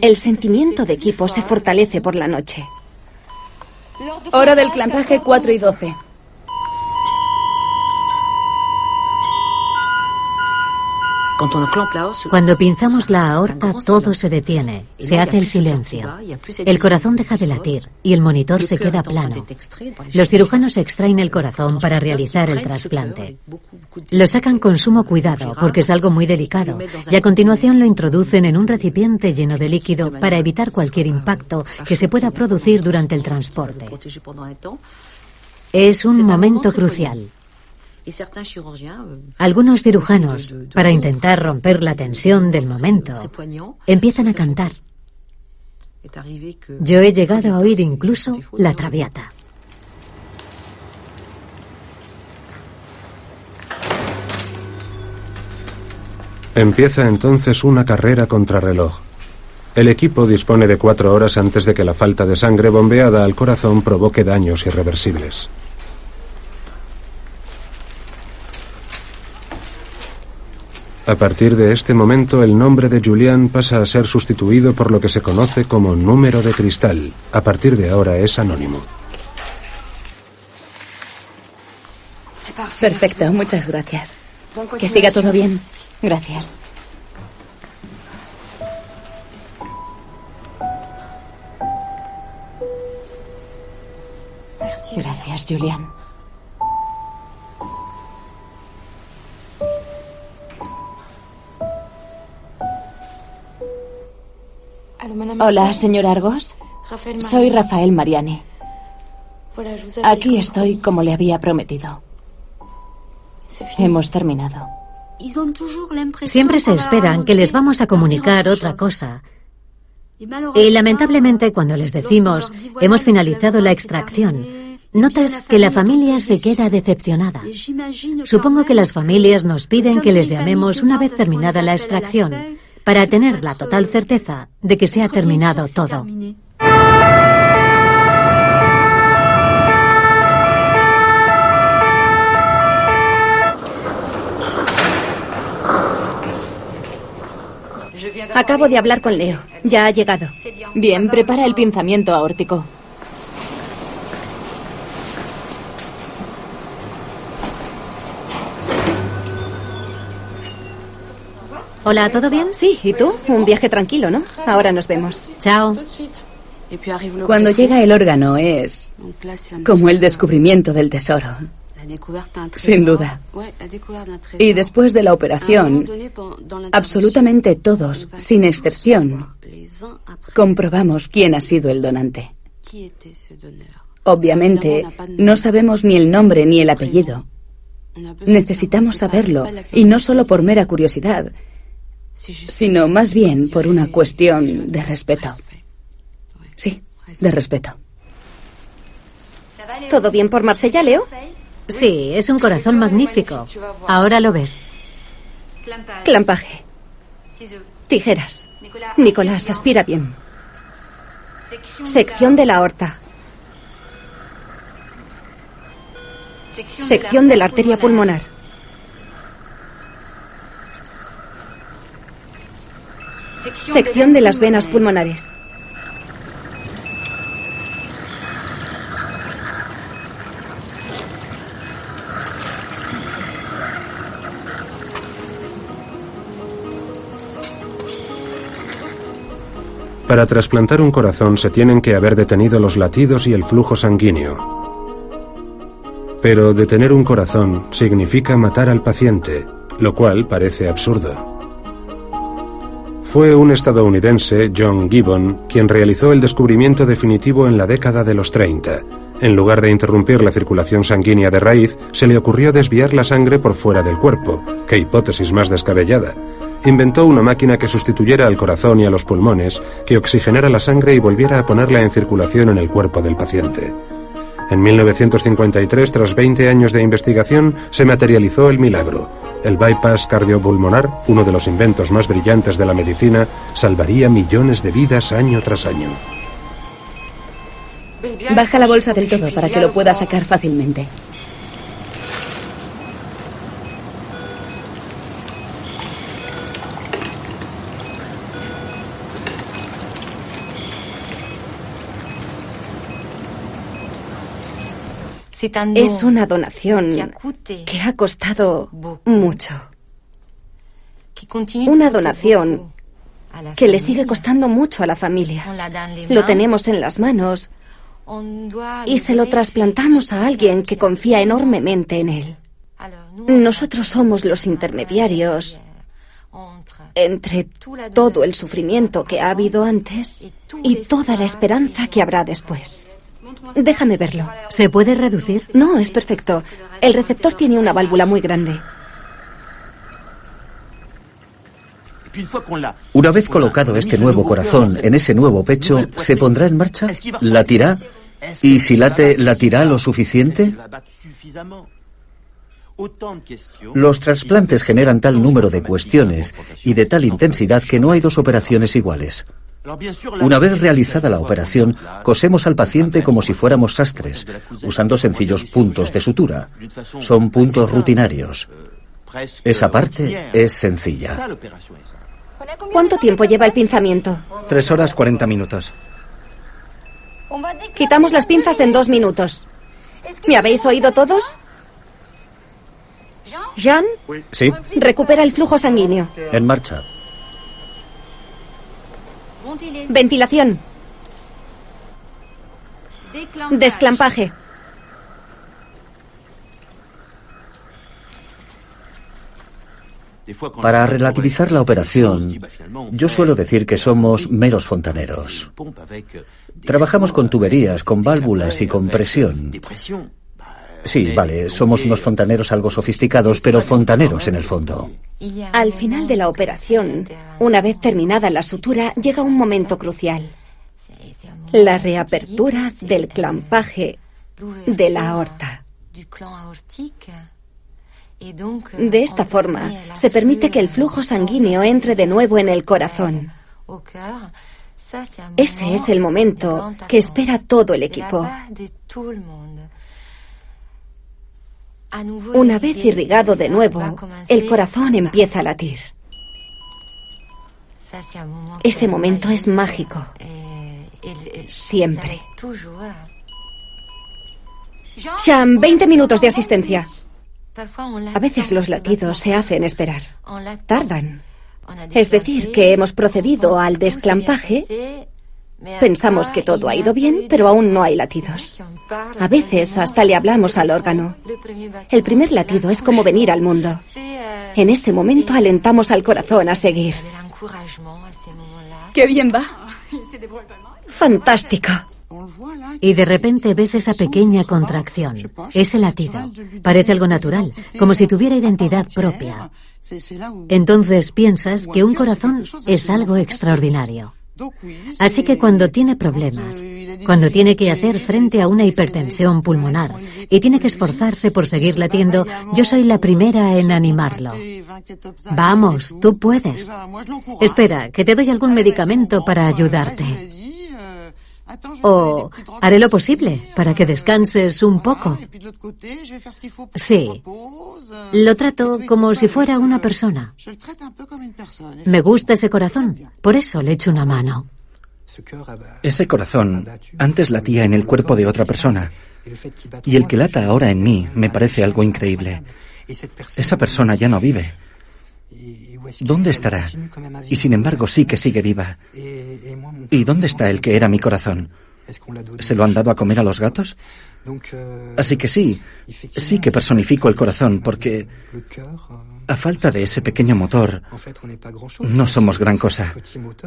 El sentimiento de equipo se fortalece por la noche. Hora del clampaje 4 y 12. Cuando pinzamos la aorta, todo se detiene, se hace el silencio. El corazón deja de latir y el monitor se queda plano. Los cirujanos extraen el corazón para realizar el trasplante. Lo sacan con sumo cuidado porque es algo muy delicado y a continuación lo introducen en un recipiente lleno de líquido para evitar cualquier impacto que se pueda producir durante el transporte. Es un momento crucial. Algunos cirujanos, para intentar romper la tensión del momento, empiezan a cantar. Yo he llegado a oír incluso la Traviata. Empieza entonces una carrera contrarreloj. El equipo dispone de 4 horas antes de que la falta de sangre bombeada al corazón provoque daños irreversibles. A partir de este momento, el nombre de Julián pasa a ser sustituido por lo que se conoce como número de cristal. A partir de ahora es anónimo. Perfecto, muchas gracias. Que siga todo bien. Gracias. Gracias, Julián. Hola, señor Argos. Soy Rafael Mariani. Aquí estoy como le había prometido. Hemos terminado. Siempre se esperan que les vamos a comunicar otra cosa. Y lamentablemente cuando les decimos hemos finalizado la extracción, Notas que la familia se queda decepcionada. Supongo que las familias nos piden que les llamemos una vez terminada la extracción, para tener la total certeza de que se ha terminado todo. Acabo de hablar con Leo. Ya ha llegado. Bien, prepara el pinzamiento aórtico. Hola, ¿todo bien? Sí, ¿y tú? Un viaje tranquilo, ¿no? Ahora nos vemos. Chao. Cuando llega el órgano es como el descubrimiento del tesoro. Sin duda. Y después de la operación, absolutamente todos, sin excepción, comprobamos quién ha sido el donante. Obviamente, no sabemos ni el nombre ni el apellido. Necesitamos saberlo, y no solo por mera curiosidad, sino más bien por una cuestión de respeto. Sí, de respeto. ¿Todo bien por Marsella, Leo? Sí, es un corazón magnífico. Ahora lo ves. Clampaje. Tijeras. Nicolás, aspira bien. Sección de la aorta. Sección de la arteria pulmonar. Sección de las venas pulmonares. Para trasplantar un corazón se tienen que haber detenido los latidos y el flujo sanguíneo. Pero detener un corazón significa matar al paciente, lo cual parece absurdo. Fue un estadounidense, John Gibbon, quien realizó el descubrimiento definitivo en la década de los 30. En lugar de interrumpir la circulación sanguínea de raíz, se le ocurrió desviar la sangre por fuera del cuerpo. ¡Qué hipótesis más descabellada! Inventó una máquina que sustituyera al corazón y a los pulmones, que oxigenara la sangre y volviera a ponerla en circulación en el cuerpo del paciente. En 1953, tras 20 años de investigación, se materializó el milagro. El bypass cardiopulmonar, uno de los inventos más brillantes de la medicina, salvaría millones de vidas año tras año. Baja la bolsa del todo para que lo pueda sacar fácilmente. Es una donación que ha costado mucho. Una donación que le sigue costando mucho a la familia. Lo tenemos en las manos y se lo trasplantamos a alguien que confía enormemente en él. Nosotros somos los intermediarios entre todo el sufrimiento que ha habido antes y toda la esperanza que habrá después. Déjame verlo. ¿Se puede reducir? No, es perfecto. El receptor tiene una válvula muy grande. Una vez colocado este nuevo corazón en ese nuevo pecho, ¿se pondrá en marcha? ¿Latirá? ¿Y si late, latirá lo suficiente? Los trasplantes generan tal número de cuestiones y de tal intensidad que no hay dos operaciones iguales. Una vez realizada la operación, cosemos al paciente como si fuéramos sastres, usando sencillos puntos de sutura. Son puntos rutinarios. Esa parte es sencilla. ¿Cuánto tiempo lleva el pinzamiento? 3 horas 40 minutos. Quitamos las pinzas en 2 minutos. ¿Me habéis oído todos? ¿Jean? Sí. Recupera el flujo sanguíneo. En marcha. Ventilación. Desclampaje. Para relativizar la operación, yo suelo decir que somos meros fontaneros. Trabajamos con tuberías, con válvulas y con presión. Sí, vale, somos unos fontaneros algo sofisticados, pero fontaneros en el fondo. Al final de la operación, una vez terminada la sutura, llega un momento crucial. La reapertura del clampaje de la aorta. De esta forma, se permite que el flujo sanguíneo entre de nuevo en el corazón. Ese es el momento que espera todo el equipo. Una vez irrigado de nuevo, el corazón empieza a latir. Ese momento es mágico. Siempre. Jean, 20 minutos de asistencia. A veces los latidos se hacen esperar. Tardan. Es decir, que hemos procedido al desclampaje. Pensamos que todo ha ido bien, pero aún no hay latidos. A veces hasta le hablamos al órgano. El primer latido es como venir al mundo. En ese momento alentamos al corazón a seguir. ¡Qué bien va! ¡Fantástico! Y de repente ves esa pequeña contracción, ese latido. Parece algo natural, como si tuviera identidad propia. Entonces piensas que un corazón es algo extraordinario. Así que cuando tiene problemas, cuando tiene que hacer frente a una hipertensión pulmonar y tiene que esforzarse por seguir latiendo, yo soy la primera en animarlo. Vamos, tú puedes. Espera, que te doy algún medicamento para ayudarte. O haré lo posible para que descanses un poco. Sí, lo trato como si fuera una persona. Me gusta ese corazón, por eso le echo una mano. Ese corazón antes latía en el cuerpo de otra persona, y el que lata ahora en mí me parece algo increíble. Esa persona ya no vive. ¿Dónde estará? Y sin embargo sí que sigue viva. ¿Y dónde está el que era mi corazón? ¿Se lo han dado a comer a los gatos? Así que sí que personifico el corazón, porque a falta de ese pequeño motor, no somos gran cosa.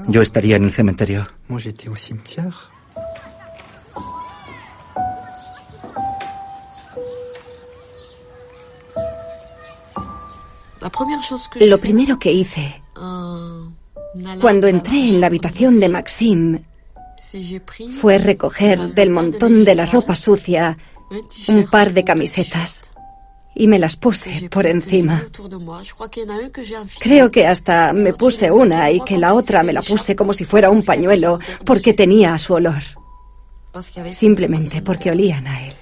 Yo estaría en el cementerio. Lo primero que hice, cuando entré en la habitación de Maxime, fue recoger del montón de la ropa sucia un par de camisetas y me las puse por encima. Creo que hasta me puse una y que la otra me la puse como si fuera un pañuelo porque tenía su olor. Simplemente porque olían a él.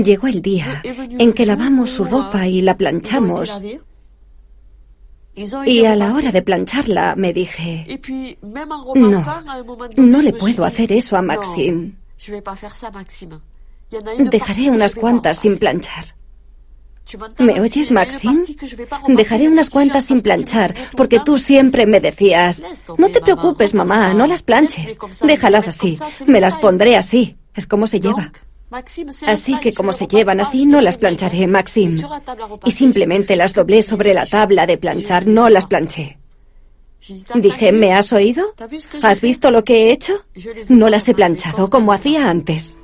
Llegó el día en que lavamos su ropa y la planchamos. Y a la hora de plancharla me dije, no le puedo hacer eso a Maxime. Dejaré unas cuantas sin planchar. ¿Me oyes, Maxime? Dejaré unas cuantas sin planchar, porque tú siempre me decías, no te preocupes, mamá, no las planches. Déjalas así, me las pondré así. Es como se lleva. Así que como se llevan así, no las plancharé, Maxime. Y simplemente las doblé sobre la tabla de planchar, no las planché. Dije, ¿me has oído? ¿Has visto lo que he hecho? No las he planchado como hacía antes.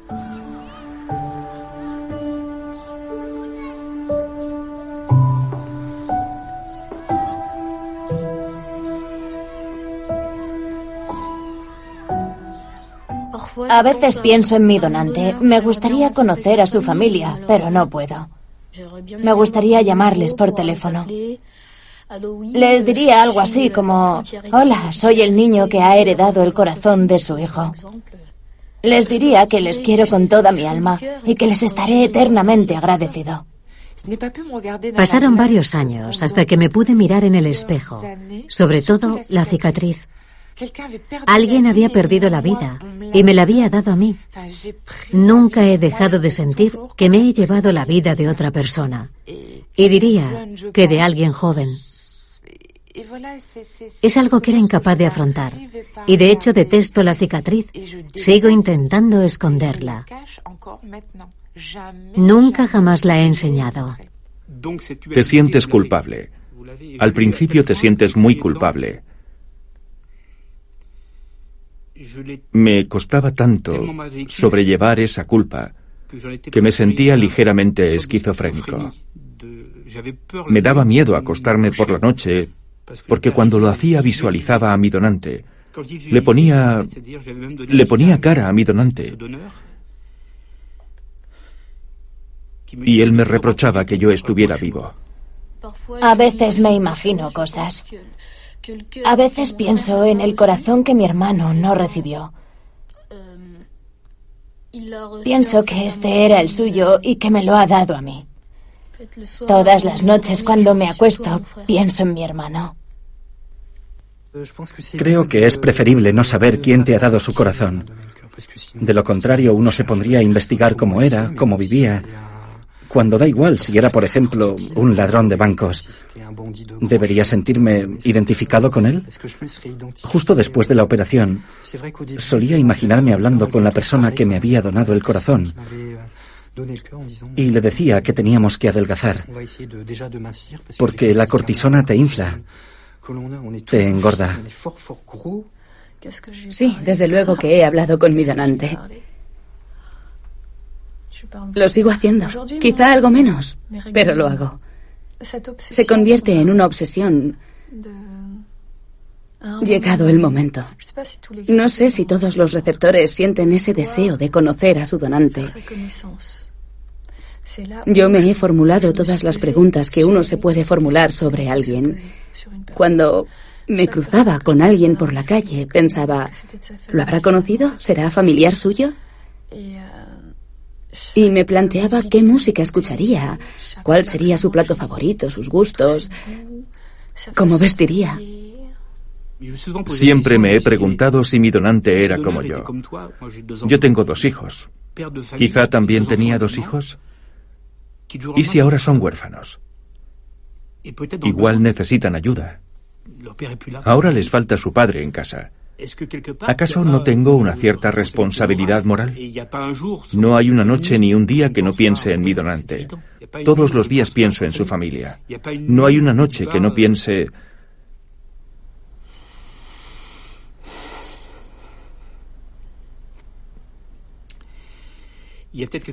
A veces pienso en mi donante. Me gustaría conocer a su familia, pero no puedo. Me gustaría llamarles por teléfono. Les diría algo así como, hola, soy el niño que ha heredado el corazón de su hijo. Les diría que les quiero con toda mi alma y que les estaré eternamente agradecido. Pasaron varios años hasta que me pude mirar en el espejo, sobre todo la cicatriz. Alguien había perdido la vida y me la había dado a mí. Nunca he dejado de sentir que me he llevado la vida de otra persona. Y diría que de alguien joven. Es algo que era incapaz de afrontar. Y de hecho detesto la cicatriz. Sigo intentando esconderla. Nunca jamás la he enseñado. Te sientes culpable. Al principio te sientes muy culpable. Me costaba tanto sobrellevar esa culpa que me sentía ligeramente esquizofrénico. Me daba miedo acostarme por la noche porque cuando lo hacía visualizaba a mi donante. Le ponía cara a mi donante. y él me reprochaba que yo estuviera vivo. A veces me imagino cosas. A veces pienso en el corazón que mi hermano no recibió. Pienso que este era el suyo y que me lo ha dado a mí. Todas las noches cuando me acuesto, pienso en mi hermano. Creo que es preferible no saber quién te ha dado su corazón. De lo contrario, uno se pondría a investigar cómo era, cómo vivía, cuando da igual si era, por ejemplo, un ladrón de bancos. ¿Debería sentirme identificado con él? Justo después de la operación, solía imaginarme hablando con la persona que me había donado el corazón y le decía que teníamos que adelgazar, porque la cortisona te infla, te engorda. Sí, desde luego que he hablado con mi donante. Lo sigo haciendo, quizá algo menos, pero lo hago. Se convierte en una obsesión. Llegado el momento. No sé si todos los receptores sienten ese deseo de conocer a su donante. Yo me he formulado todas las preguntas que uno se puede formular sobre alguien. Cuando me cruzaba con alguien por la calle, pensaba, ¿lo habrá conocido? ¿Será familiar suyo? Y me planteaba qué música escucharía, cuál sería su plato favorito, sus gustos, cómo vestiría. Siempre me he preguntado si mi donante era como yo. Yo tengo 2 hijos. ¿Quizá también tenía 2 hijos? ¿Y si ahora son huérfanos? Igual necesitan ayuda. Ahora les falta su padre en casa. ¿Acaso no tengo una cierta responsabilidad moral? No hay una noche ni un día que no piense en mi donante. Todos los días pienso en su familia. No hay una noche que no piense...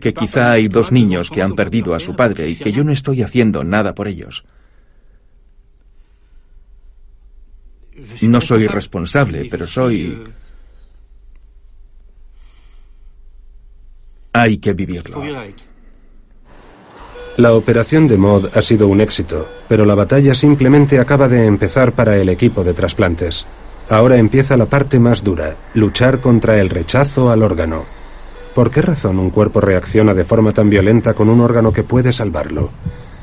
que quizá hay 2 niños que han perdido a su padre y que yo no estoy haciendo nada por ellos. No soy responsable, pero soy... Hay que vivirlo. La operación de Maud ha sido un éxito, pero la batalla simplemente acaba de empezar para el equipo de trasplantes. Ahora empieza la parte más dura, luchar contra el rechazo al órgano. ¿Por qué razón un cuerpo reacciona de forma tan violenta con un órgano que puede salvarlo?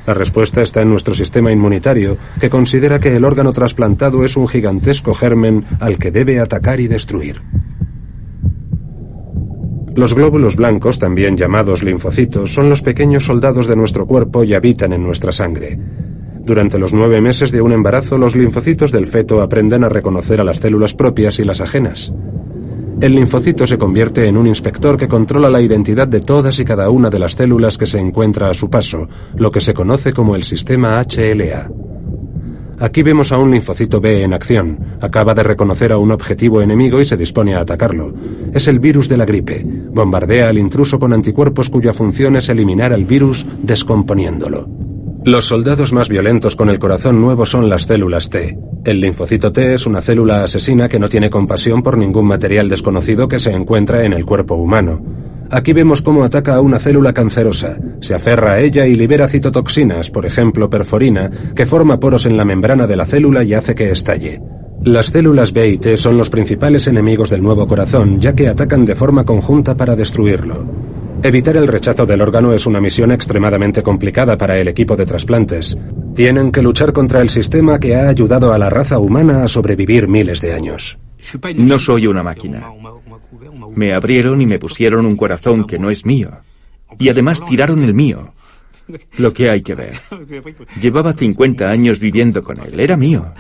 La respuesta está en nuestro sistema inmunitario, que considera que el órgano trasplantado es un gigantesco germen al que debe atacar y destruir. Los glóbulos blancos, también llamados linfocitos, son los pequeños soldados de nuestro cuerpo y habitan en nuestra sangre. Durante los 9 meses de un embarazo, los linfocitos del feto aprenden a reconocer a las células propias y las ajenas. El linfocito se convierte en un inspector que controla la identidad de todas y cada una de las células que se encuentra a su paso, lo que se conoce como el sistema HLA. Aquí vemos a un linfocito B en acción. Acaba de reconocer a un objetivo enemigo y se dispone a atacarlo. Es el virus de la gripe. Bombardea al intruso con anticuerpos cuya función es eliminar al virus descomponiéndolo. Los soldados más violentos con el corazón nuevo son las células T. El linfocito T es una célula asesina que no tiene compasión por ningún material desconocido que se encuentra en el cuerpo humano. Aquí vemos cómo ataca a una célula cancerosa, se aferra a ella y libera citotoxinas, por ejemplo perforina, que forma poros en la membrana de la célula y hace que estalle. Las células B y T son los principales enemigos del nuevo corazón, ya que atacan de forma conjunta para destruirlo. Evitar el rechazo del órgano es una misión extremadamente complicada para el equipo de trasplantes. Tienen que luchar contra el sistema que ha ayudado a la raza humana a sobrevivir miles de años. No soy una máquina. Me abrieron y me pusieron un corazón que no es mío. Y además tiraron el mío. Lo que hay que ver. Llevaba 50 años viviendo con él. Era mío.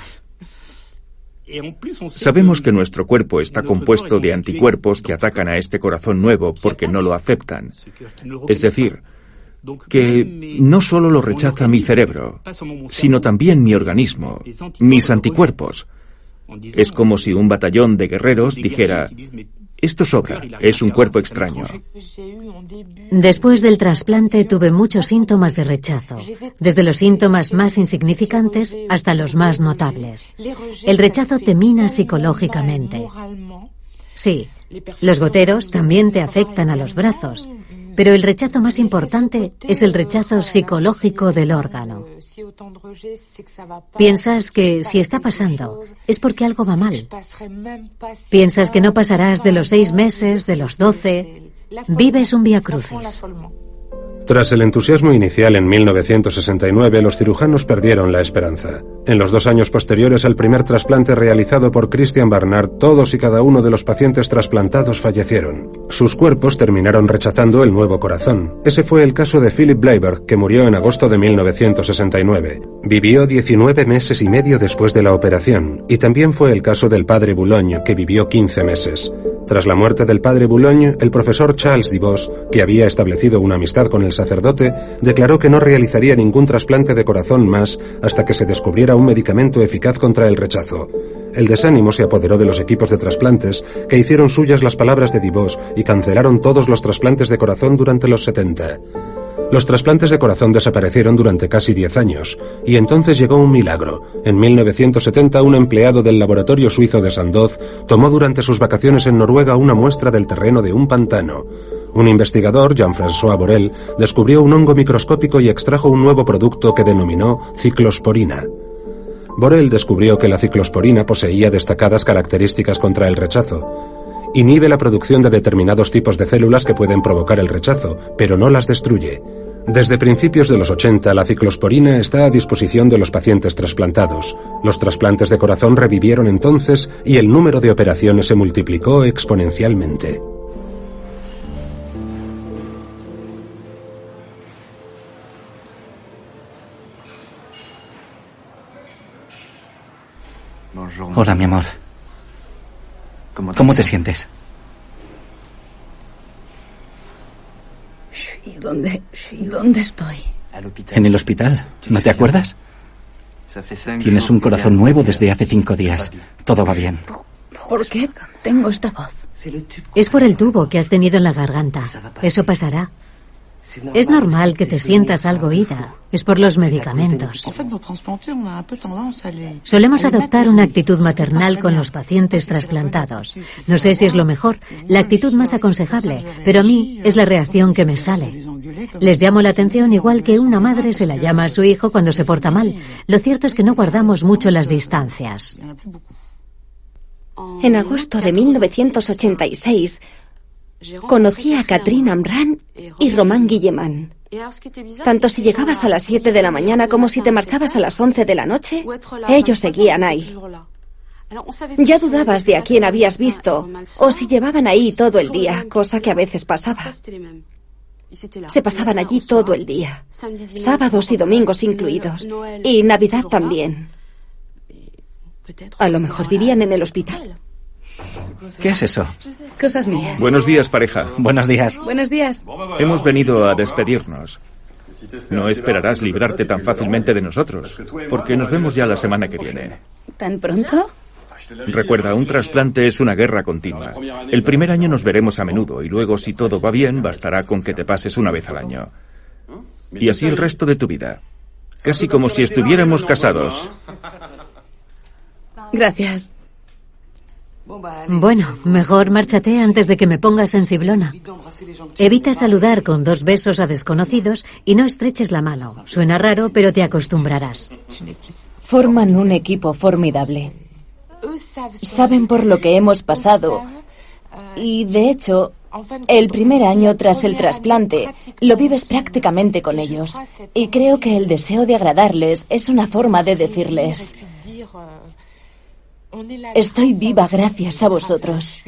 Sabemos que nuestro cuerpo está compuesto de anticuerpos que atacan a este corazón nuevo porque no lo aceptan. Es decir, que no solo lo rechaza mi cerebro, sino también mi organismo, mis anticuerpos. Es como si un batallón de guerreros dijera: esto sobra, es un cuerpo extraño. Después del trasplante tuve muchos síntomas de rechazo, desde los síntomas más insignificantes hasta los más notables. El rechazo te mina psicológicamente. Sí, los goteros también te afectan a los brazos. Pero el rechazo más importante es el rechazo psicológico del órgano. Piensas que si está pasando es porque algo va mal. Piensas que no pasarás de los 6 meses, de los 12. Vives un viacrucis. Tras el entusiasmo inicial en 1969, los cirujanos perdieron la esperanza. En los 2 años posteriores al primer trasplante realizado por Christian Barnard, todos y cada uno de los pacientes trasplantados fallecieron. Sus cuerpos terminaron rechazando el nuevo corazón. Ese fue el caso de Philip Bleiberg, que murió en agosto de 1969. Vivió 19 meses y medio después de la operación, y también fue el caso del padre Boulogne, que vivió 15 meses. Tras la muerte del padre Boulogne, el profesor Charles Dibos, que había establecido una amistad con el sacerdote, declaró que no realizaría ningún trasplante de corazón más hasta que se descubriera un medicamento eficaz contra el rechazo. El desánimo se apoderó de los equipos de trasplantes, que hicieron suyas las palabras de Dibos y cancelaron todos los trasplantes de corazón durante los 70. Los trasplantes de corazón desaparecieron durante casi 10 años, y entonces llegó un milagro. En 1970, un empleado del laboratorio suizo de Sandoz tomó durante sus vacaciones en Noruega una muestra del terreno de un pantano. Un investigador, Jean-François Borel, descubrió un hongo microscópico y extrajo un nuevo producto que denominó ciclosporina. Borel descubrió que la ciclosporina poseía destacadas características contra el rechazo. Inhibe la producción de determinados tipos de células que pueden provocar el rechazo, pero no las destruye. Desde principios de los 80, la ciclosporina está a disposición de los pacientes trasplantados. Los trasplantes de corazón revivieron entonces y el número de operaciones se multiplicó exponencialmente. Hola, mi amor. ¿Cómo te sientes? ¿Dónde estoy? En el hospital. ¿No te acuerdas? Tienes un corazón nuevo desde hace 5 días. Todo va bien. ¿Por qué tengo esta voz? Es por el tubo que has tenido en la garganta. Eso pasará. Es normal que te sientas algo oída. Es por los medicamentos. Solemos adoptar una actitud maternal con los pacientes trasplantados. No sé si es lo mejor, la actitud más aconsejable, pero a mí es la reacción que me sale. Les llamo la atención igual que una madre se la llama a su hijo cuando se porta mal. Lo cierto es que no guardamos mucho las distancias. En agosto de 1986... conocí a Catherine Amran y Román Guillemán. Tanto si llegabas a las 7 de la mañana como si te marchabas a las 11 de la noche, ellos seguían ahí. Ya dudabas de a quién habías visto o si llevaban ahí todo el día, cosa que a veces pasaba. Se pasaban allí todo el día, sábados y domingos incluidos, y Navidad también. A lo mejor vivían en el hospital. ¿Qué es eso? Cosas mías. Buenos días, pareja. Buenos días. Buenos días. Hemos venido a despedirnos. No esperarás librarte tan fácilmente de nosotros, porque nos vemos ya la semana que viene. ¿Tan pronto? Recuerda, un trasplante es una guerra continua. El primer año nos veremos a menudo y luego, si todo va bien, bastará con que te pases una vez al año. Y así el resto de tu vida. Casi como si estuviéramos casados. Gracias. Bueno, mejor márchate antes de que me ponga sensiblona. Evita saludar con 2 besos a desconocidos y no estreches la mano. Suena raro, pero te acostumbrarás. Forman un equipo formidable. Saben por lo que hemos pasado y, de hecho, el primer año tras el trasplante lo vives prácticamente con ellos. Y creo que el deseo de agradarles es una forma de decirles: estoy viva gracias a vosotros.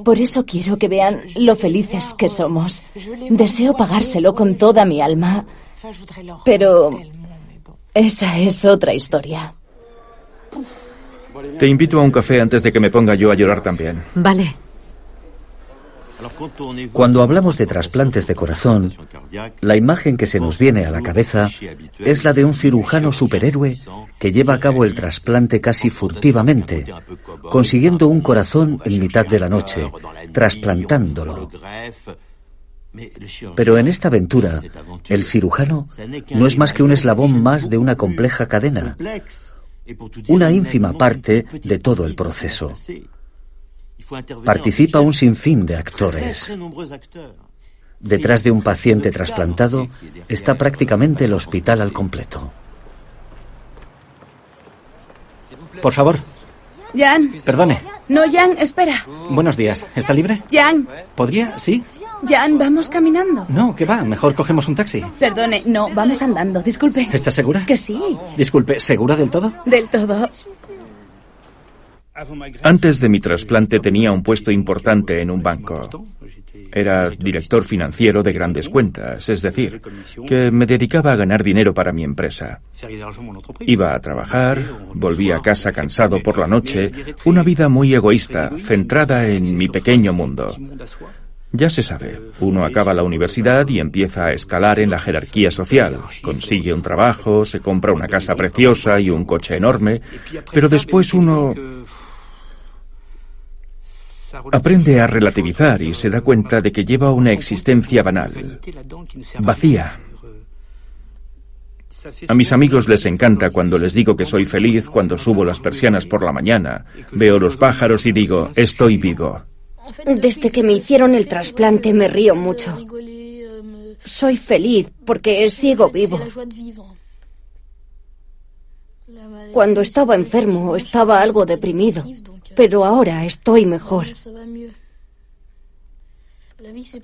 Por eso quiero que vean lo felices que somos. Deseo pagárselo con toda mi alma, pero esa es otra historia. Te invito a un café antes de que me ponga yo a llorar también. Vale. Cuando hablamos de trasplantes de corazón, la imagen que se nos viene a la cabeza es la de un cirujano superhéroe que lleva a cabo el trasplante casi furtivamente, consiguiendo un corazón en mitad de la noche, trasplantándolo. Pero en esta aventura, el cirujano no es más que un eslabón más de una compleja cadena, una ínfima parte de todo el proceso. Participa un sinfín de actores. Detrás de un paciente trasplantado está prácticamente el hospital al completo. Por favor. Jan. Perdone. No, Jan, espera. Buenos días. ¿Está libre? Jan. ¿Podría? ¿Sí? Jan, vamos caminando. No, ¿qué va? Mejor cogemos un taxi. Perdone, no, vamos andando. Disculpe. ¿Estás segura? Que sí. Disculpe, ¿segura del todo? Del todo. Antes de mi trasplante tenía un puesto importante en un banco. Era director financiero de grandes cuentas, es decir, que me dedicaba a ganar dinero para mi empresa. Iba a trabajar, volvía a casa cansado por la noche, una vida muy egoísta, centrada en mi pequeño mundo. Ya se sabe, uno acaba la universidad y empieza a escalar en la jerarquía social. Consigue un trabajo, se compra una casa preciosa y un coche enorme, pero después uno aprende a relativizar y se da cuenta de que lleva una existencia banal, vacía. A mis amigos les encanta cuando les digo que soy feliz cuando subo las persianas por la mañana, veo los pájaros y digo, estoy vivo. Desde que me hicieron el trasplante me río mucho. Soy feliz porque sigo vivo. Cuando estaba enfermo estaba algo deprimido, pero ahora estoy mejor.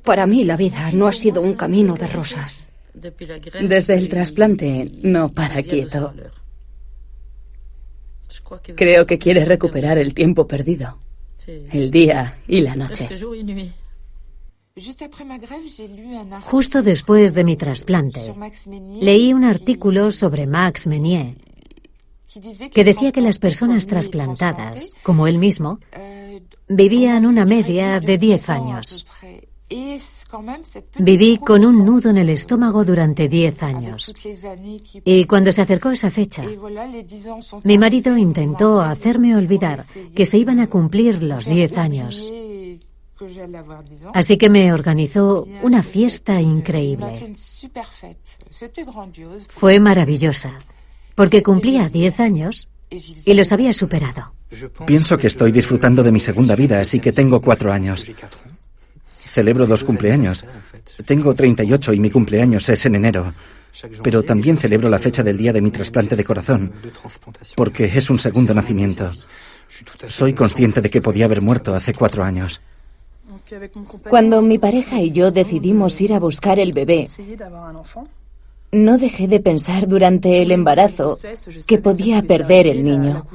Para mí la vida no ha sido un camino de rosas. Desde el trasplante no para quieto. Creo que quiere recuperar el tiempo perdido. El día y la noche. Justo después de mi trasplante, leí un artículo sobre Max Menier que decía que las personas trasplantadas, como él mismo, vivían una media de 10 años. Viví con un nudo en el estómago durante 10 años. Y cuando se acercó esa fecha, mi marido intentó hacerme olvidar que se iban a cumplir los 10 años. Así que me organizó una fiesta increíble. Fue maravillosa, porque cumplía 10 años y los había superado. Pienso que estoy disfrutando de mi segunda vida, así que tengo 4 años. Celebro 2 cumpleaños. Tengo 38 y mi cumpleaños es en enero. Pero también celebro la fecha del día de mi trasplante de corazón, porque es un segundo nacimiento. Soy consciente de que podía haber muerto hace 4 años. Cuando mi pareja y yo decidimos ir a buscar el bebé, no dejé de pensar durante el embarazo que podía perder el niño.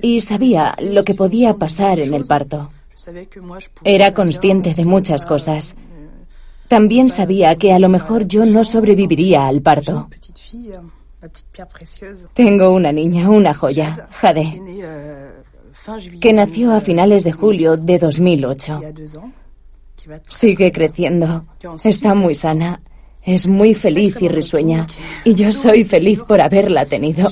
Y sabía lo que podía pasar en el parto. Era consciente de muchas cosas. También sabía que a lo mejor yo no sobreviviría al parto. Tengo una niña, una joya, Jade, que nació a finales de julio de 2008. Sigue creciendo, está muy sana, es muy feliz y risueña, y yo soy feliz por haberla tenido.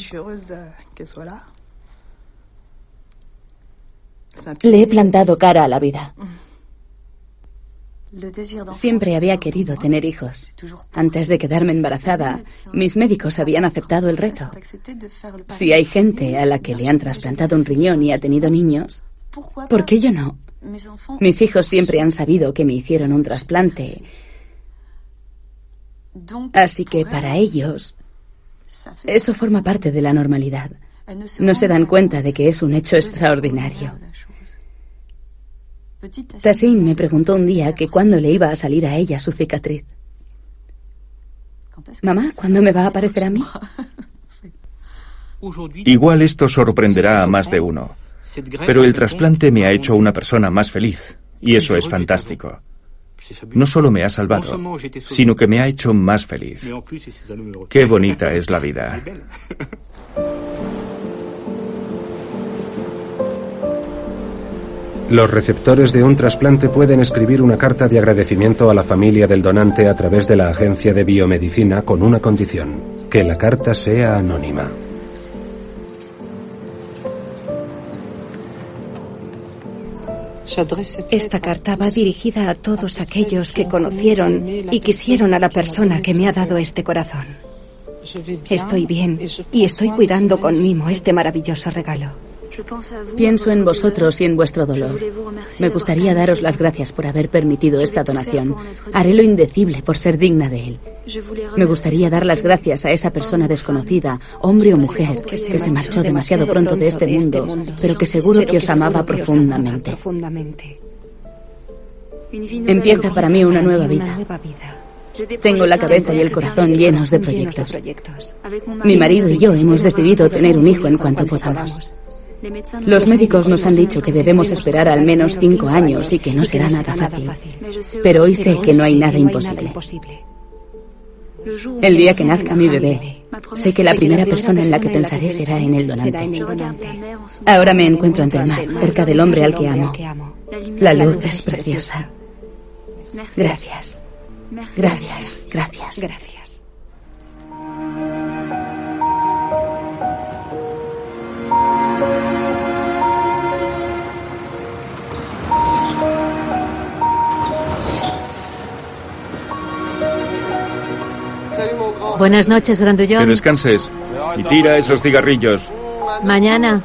Le he plantado cara a la vida. Siempre había querido tener hijos. Antes de quedarme embarazada, mis médicos habían aceptado el reto. Si hay gente a la que le han trasplantado un riñón y ha tenido niños, ¿por qué yo no? Mis hijos siempre han sabido que me hicieron un trasplante. Así que para ellos, eso forma parte de la normalidad. No se dan cuenta de que es un hecho extraordinario. Tassin me preguntó un día que cuándo le iba a salir a ella su cicatriz. Mamá, ¿cuándo me va a aparecer a mí? Igual esto sorprenderá a más de uno, pero el trasplante me ha hecho una persona más feliz, y eso es fantástico. No solo me ha salvado, sino que me ha hecho más feliz. Qué bonita es la vida. Los receptores de un trasplante pueden escribir una carta de agradecimiento a la familia del donante a través de la Agencia de Biomedicina con una condición: que la carta sea anónima. Esta carta va dirigida a todos aquellos que conocieron y quisieron a la persona que me ha dado este corazón. Estoy bien y estoy cuidando con mimo este maravilloso regalo. Pienso en vosotros y en vuestro dolor. Me gustaría daros las gracias por haber permitido esta donación. Haré lo indecible por ser digna de él. Me gustaría dar las gracias a esa persona desconocida, hombre o mujer, que se marchó demasiado pronto de este mundo, pero que seguro que os amaba profundamente. Empieza para mí una nueva vida. Tengo la cabeza y el corazón llenos de proyectos. Mi marido y yo hemos decidido tener un hijo en cuanto podamos. Los médicos nos han dicho que debemos esperar al menos 5 años y que no será nada fácil. Pero hoy sé que no hay nada imposible. El día que nazca mi bebé, sé que la primera persona en la que pensaré será en el donante. Ahora me encuentro ante el mar, cerca del hombre al que amo. La luz es preciosa. Gracias. Gracias, gracias. Gracias. Buenas noches, Grandullón. Que descanses. Y tira esos cigarrillos. Mañana.